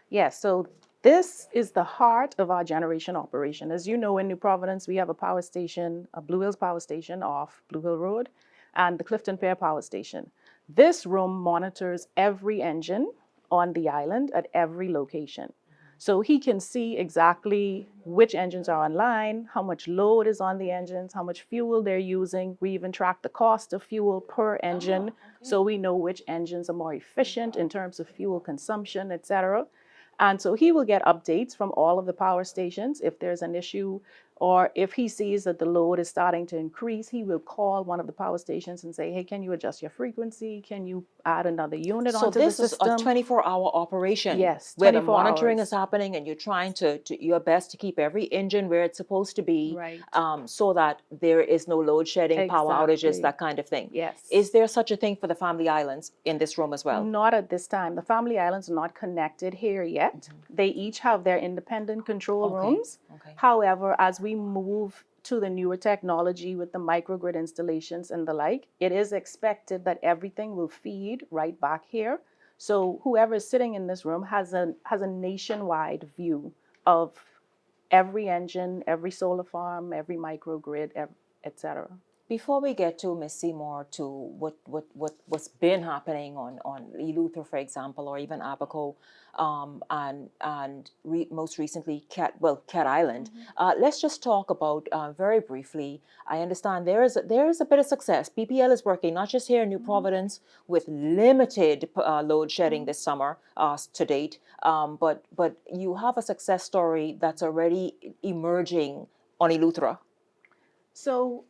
Yes, so this is the heart of our generation operation. As you know, in New Providence, we have a power station, a Blue Hills Power Station off Blue Hill Road, and the Clifton Fair Power Station. This room monitors every engine on the island at every location. So he can see exactly which engines are online, how much load is on the engines, how much fuel they're using. We even track the cost of fuel per engine, so we know which engines are more efficient in terms of fuel consumption, etc. And so he will get updates from all of the power stations if there's an issue, or if he sees that the load is starting to increase, he will call one of the power stations and say, hey, can you adjust your frequency? Can you add another unit onto the system? So this is a 24-hour operation. Yes, where 24 the monitoring hours. is happening and you're trying to your best to keep every engine where it's supposed to be, right. So that there is no load shedding, power outages, that kind of thing. Yes. Is there such a thing for the Family Islands in this room as well? Not at this time. The Family Islands are not connected here yet. Mm-hmm. They each have their independent control rooms. Okay. However, as we move to the newer technology with the microgrid installations and the like, it is expected that everything will feed right back here. So whoever is sitting in this room has a nationwide view of every engine, every solar farm, every microgrid, etc. Before we get to Ms. Seymour, to what's been happening on Eleuthera, for example, or even Abaco, most recently Cat Island. Mm-hmm. Let's just talk about very briefly. I understand there is a bit of success. BPL is working not just here in New Providence with limited load shedding this summer to date, but you have a success story that's already emerging on Eleuthera. So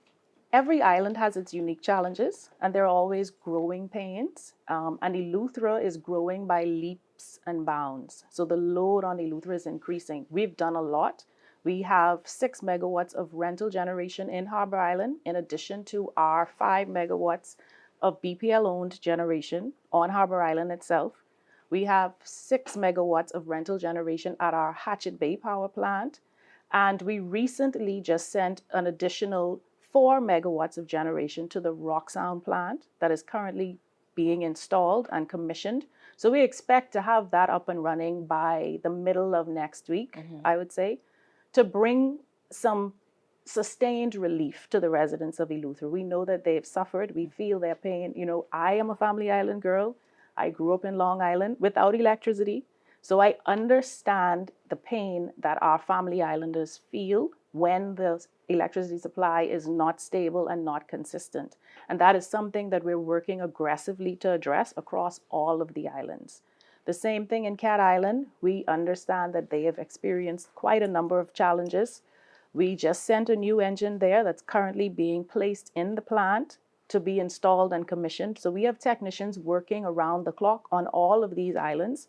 every island has its unique challenges, and there are always growing pains. And Eleuthera is growing by leaps and bounds. So the load on Eleuthera is increasing. We've done a lot. We have 6 megawatts of rental generation in Harbor Island, in addition to our 5 megawatts of BPL-owned generation on Harbor Island itself. We have 6 megawatts of rental generation at our Hatchet Bay power plant. And we recently just sent an additional 4 megawatts of generation to the Rock Sound plant that is currently being installed and commissioned. So we expect to have that up and running by the middle of next week, I would say, to bring some sustained relief to the residents of Eleuthera. We know that they've suffered. We feel their pain. You know, I am a Family Island girl. I grew up in Long Island without electricity. So I understand the pain that our Family Islanders feel when the electricity supply is not stable and not consistent. And that is something that we're working aggressively to address across all of the islands. The same thing in Cat Island. We understand that they have experienced quite a number of challenges. We just sent a new engine there that's currently being placed in the plant to be installed and commissioned. So we have technicians working around the clock on all of these islands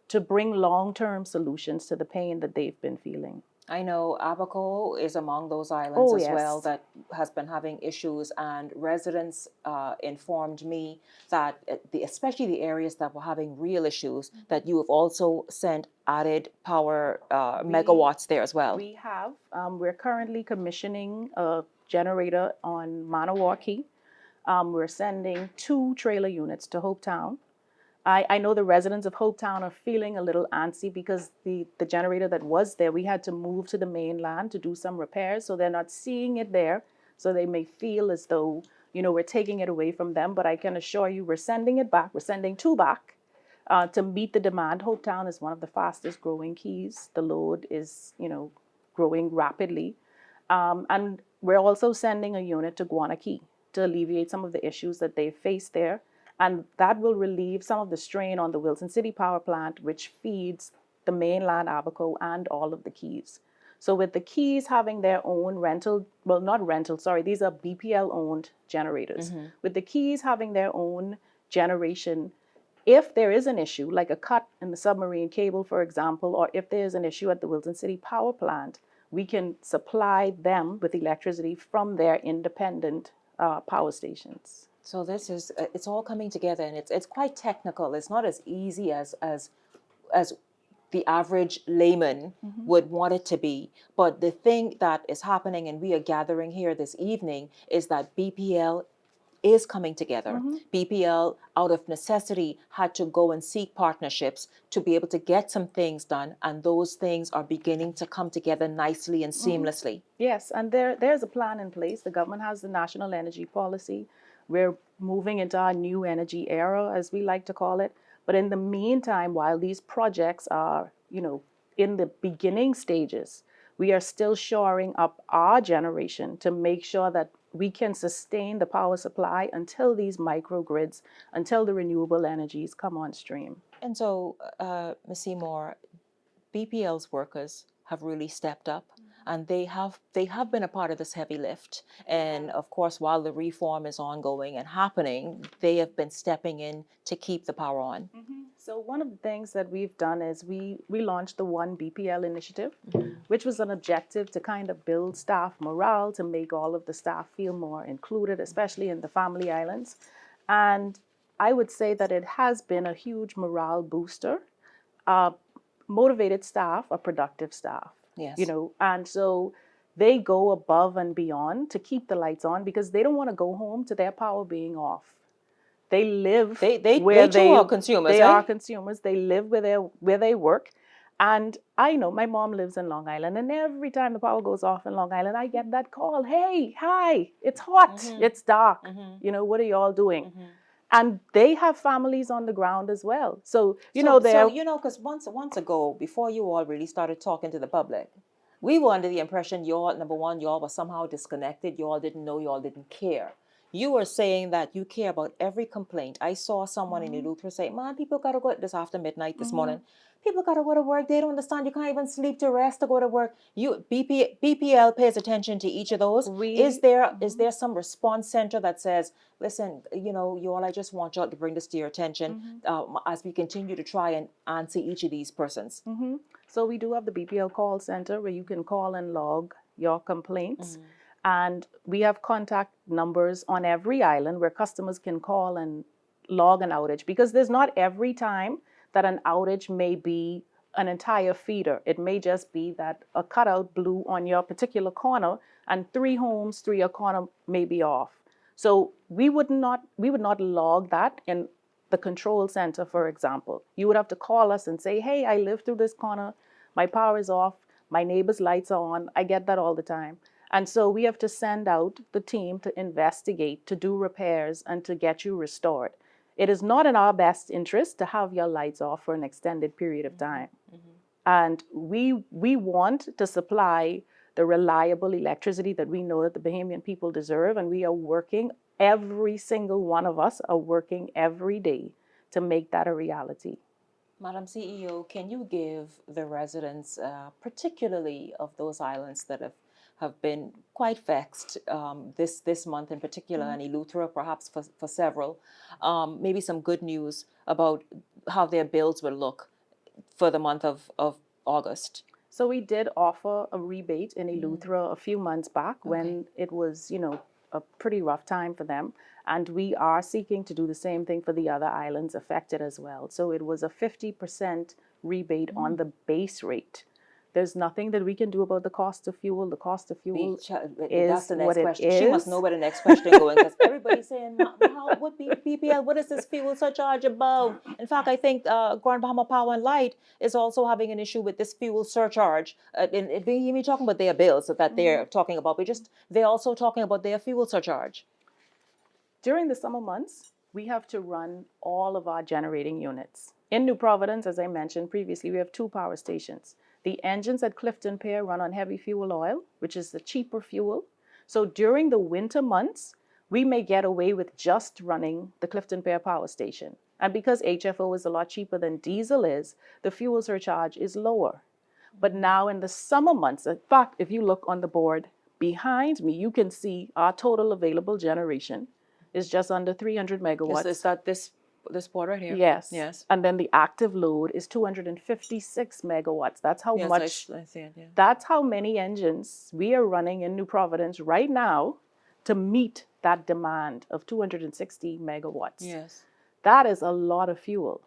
to bring long-term solutions to the pain that they've been feeling. I know Abaco is among those islands as well that has been having issues, and residents informed me that especially the areas that were having real issues, that you have also sent added power megawatts there as well. We have. We're currently commissioning a generator on Maniwaki. We're sending 2 trailer units to Hopetown. I know the residents of Hopetown are feeling a little antsy because the generator that was there, we had to move to the mainland to do some repairs, so they're not seeing it there. So they may feel as though, you know, we're taking it away from them, but I can assure you we're sending it back. We're sending 2 back to meet the demand. Hopetown is one of the fastest growing keys. The load is, you know, growing rapidly. And we're also sending a unit to Guanakee to alleviate some of the issues that they face there. And that will relieve some of the strain on the Wilson City Power Plant, which feeds the mainland Abaco and all of the Keys. So with the Keys having their own rental, well, not rental, sorry, these are BPL-owned generators. With the Keys having their own generation, if there is an issue, like a cut in the submarine cable, for example, or if there is an issue at the Wilson City Power Plant, we can supply them with electricity from their independent power stations. So this is, it's all coming together, and it's quite technical. It's not as easy as the average layman would want it to be. But the thing that is happening, and we are gathering here this evening, is that BPL is coming together. BPL, out of necessity, had to go and seek partnerships to be able to get some things done, and those things are beginning to come together nicely and seamlessly. Yes, and there's a plan in place. The government has the National Energy Policy. We're moving into our new energy era, as we like to call it. But in the meantime, while these projects are, in the beginning stages, we are still shoring up our generation to make sure that we can sustain the power supply until these microgrids, until the renewable energies come on stream. And so, Ms. Seymour, BPL's workers have really stepped up, and they have been a part of this heavy lift. And of course, while the reform is ongoing and happening, they have been stepping in to keep the power on. So one of the things that we've done is we launched the One BPL initiative, which was an objective to kind of build staff morale, to make all of the staff feel more included, especially in the Family Islands. And I would say that it has been a huge morale booster. Motivated staff are productive staff. Yes. And so they go above and beyond to keep the lights on because they don't want to go home to their power being off. They live where they too are consumers. They are consumers. They live where they work. And I know my mom lives in Long Island, and every time the power goes off in Long Island, I get that call. Hey, hi, it's hot, it's dark. What are y'all doing? And they have families on the ground as well. So, because once ago, before you all really started talking to the public, we were under the impression number one, y'all were somehow disconnected. Y'all didn't know, y'all didn't care. You were saying that you care about every complaint. I saw someone in Eleuthera say, man, people got to go this after midnight this morning. People got to go to work. They don't understand. You can't even sleep to rest to go to work. BPL pays attention to each of those. Is there some response center that says, listen, you all, I just want y'all to bring this to your attention as we continue to try and answer each of these persons? So we do have the BPL call center where you can call and log your complaints. And we have contact numbers on every island where customers can call and log an outage, because there's not every time that an outage may be an entire feeder. It may just be that a cutout blew on your particular corner and 3 homes, 3 a corner may be off. So we would not log that in the control center, for example. You would have to call us and say, hey, I live through this corner, my power is off, my neighbor's lights are on. I get that all the time. And so we have to send out the team to investigate, to do repairs, and to get you restored. It is not in our best interest to have your lights off for an extended period of time. And we want to supply the reliable electricity that we know that the Bahamian people deserve, and we are working, every single one of us are working every day to make that a reality. Madam CEO, can you give the residents, particularly of those islands that have been quite vexed this month in particular, and Eleuthera perhaps for several, maybe some good news about how their bills will look for the month of August? So we did offer a rebate in Eleuthera a few months back when it was, a pretty rough time for them. And we are seeking to do the same thing for the other islands affected as well. So it was a 50% rebate on the base rate. There's nothing that we can do about the cost of fuel. The cost of fuel is That's the next what question. it is. She must know where the next question is going, because everybody's saying, what BPL, what is this fuel surcharge about? In fact, I think Grand Bahama Power and Light is also having an issue with this fuel surcharge. We're talking about their bills that they're talking about, but they're also talking about their fuel surcharge. During the summer months, we have to run all of our generating units. In New Providence, as I mentioned previously, we have 2 power stations. The engines at Clifton Pier run on heavy fuel oil, which is the cheaper fuel. So during the winter months, we may get away with just running the Clifton Pier power station. And because HFO is a lot cheaper than diesel is, the fuel surcharge is lower. But now in the summer months, in fact, if you look on the board behind me, you can see our total available generation is just under 300 megawatts. Is that this board right here? Yes. Yes. And then the active load is 256 megawatts. That's how Yes, much. I see it, yeah. That's how many engines we are running in New Providence right now to meet that demand of 260 megawatts. Yes. That is a lot of fuel.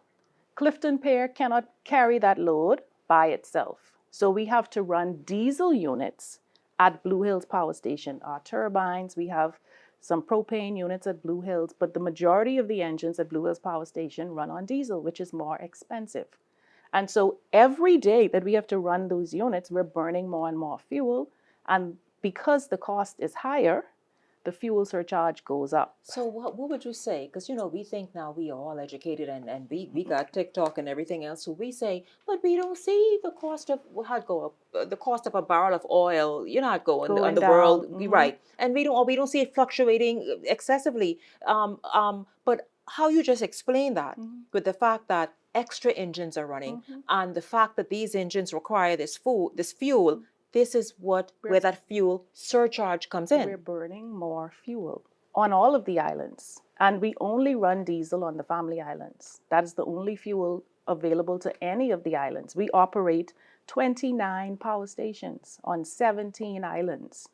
Clifton Pier cannot carry that load by itself. So we have to run diesel units at Blue Hills Power Station. Our turbines, we have some propane units at Blue Hills, but the majority of the engines at Blue Hills Power Station run on diesel, which is more expensive. And so every day that we have to run those units, we're burning more and more fuel. And because the cost is higher, the fuel surcharge goes up. So what would you say? Because, we think now we are all educated and we got TikTok and everything else. So we say, but we don't see the cost of, the cost of a barrel of oil, going on the down. world. Mhm. Right. And we don't see it fluctuating excessively. But how you just explained that with the fact that extra engines are running and the fact that these engines require this fuel, this is where that fuel surcharge comes in. We're burning more fuel on all of the islands. And we only run diesel on the Family Islands. That is the only fuel available to any of the islands. We operate 29 power stations on 17 islands.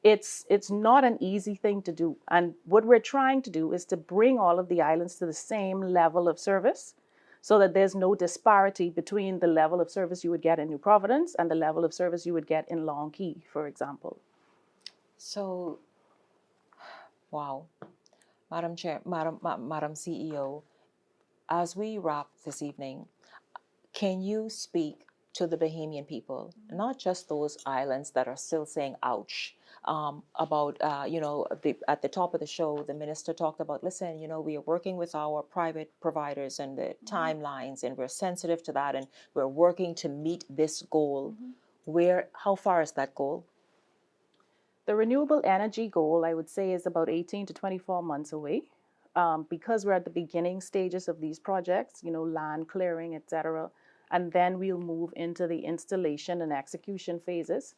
It's not an easy thing to do. And what we're trying to do is to bring all of the islands to the same level of service, so that there's no disparity between the level of service you would get in New Providence and the level of service you would get in Long Key, for example. So, wow. Madam CEO, as we wrap this evening, can you speak to the Bahamian people, not just those islands that are still saying ouch, about, at the top of the show, the minister talked about, listen, we are working with our private providers and the timelines, and we're sensitive to that, and we're working to meet this goal. How far is that goal? The renewable energy goal, I would say, is about 18 to 24 months away. Because we're at the beginning stages of these projects, land clearing, etc. And then we'll move into the installation and execution phases.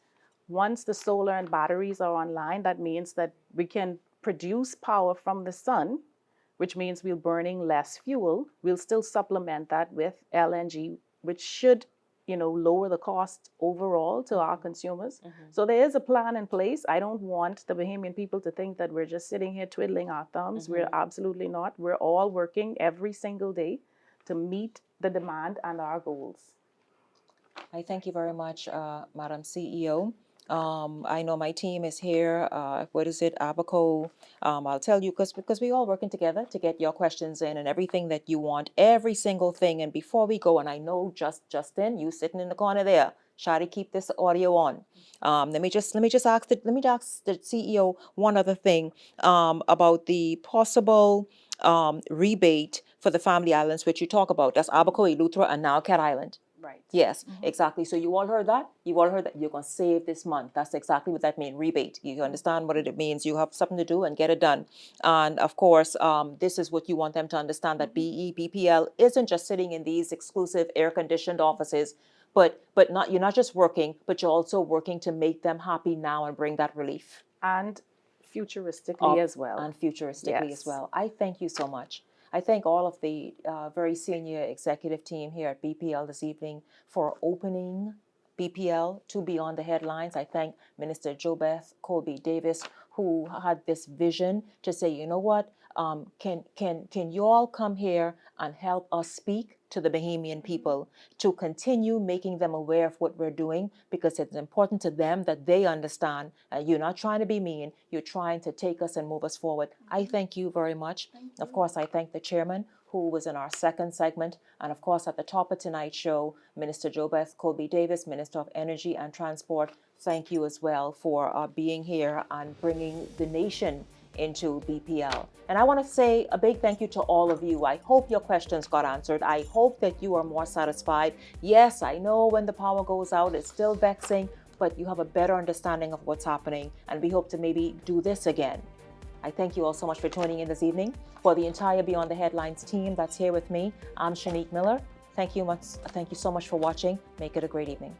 Once the solar and batteries are online, that means that we can produce power from the sun, which means we're burning less fuel. We'll still supplement that with LNG, which should, lower the cost overall to our consumers. So there is a plan in place. I don't want the Bahamian people to think that we're just sitting here twiddling our thumbs. We're absolutely not. We're all working every single day to meet the demand and our goals. I thank you very much, Madam CEO. I know my team is here. Abaco? I'll tell you, because we all working together to get your questions in and everything that you want, every single thing. And before we go, and I know Justin, you sitting in the corner there, Shadi, keep this audio on. Let me just ask the CEO one other thing about the possible rebate for the Family Islands, which you talk about. That's Abaco, Eleuthera, and now Cat Island. Right. Yes, exactly. So you all heard that? You all heard that you're going to save this month. That's exactly what that means, rebate. You understand what it means. You have something to do and get it done. And of course, this is what you want them to understand, that BPL isn't just sitting in these exclusive air-conditioned offices, but you're not just working, but you're also working to make them happy now and bring that relief. And futuristically as well. And futuristically as well. I thank you so much. I thank all of the very senior executive team here at BPL this evening for opening BPL to Beyond the Headlines. I thank Minister JoBeth Colby Davis, who had this vision to say, you know what, can you all come here and help us speak to the Bahamian people, to continue making them aware of what we're doing, because it's important to them that they understand you're not trying to be mean, you're trying to take us and move us forward. I thank you very much. Of course, I thank the chairman, who was in our second segment, and of course at the top of tonight's show, Minister JoBeth Colby Davis, Minister of Energy and Transport. Thank you as well for being here and bringing the nation into BPL. And I want to say a big thank you to all of you. I hope your questions got answered. I hope that you are more satisfied. Yes, I know when the power goes out, it's still vexing, but you have a better understanding of what's happening, and we hope to maybe do this again. I thank you all so much for tuning in this evening. For the entire Beyond the Headlines team that's here with me, I'm Shanique Miller. Thank you so much for watching. Make it a great evening.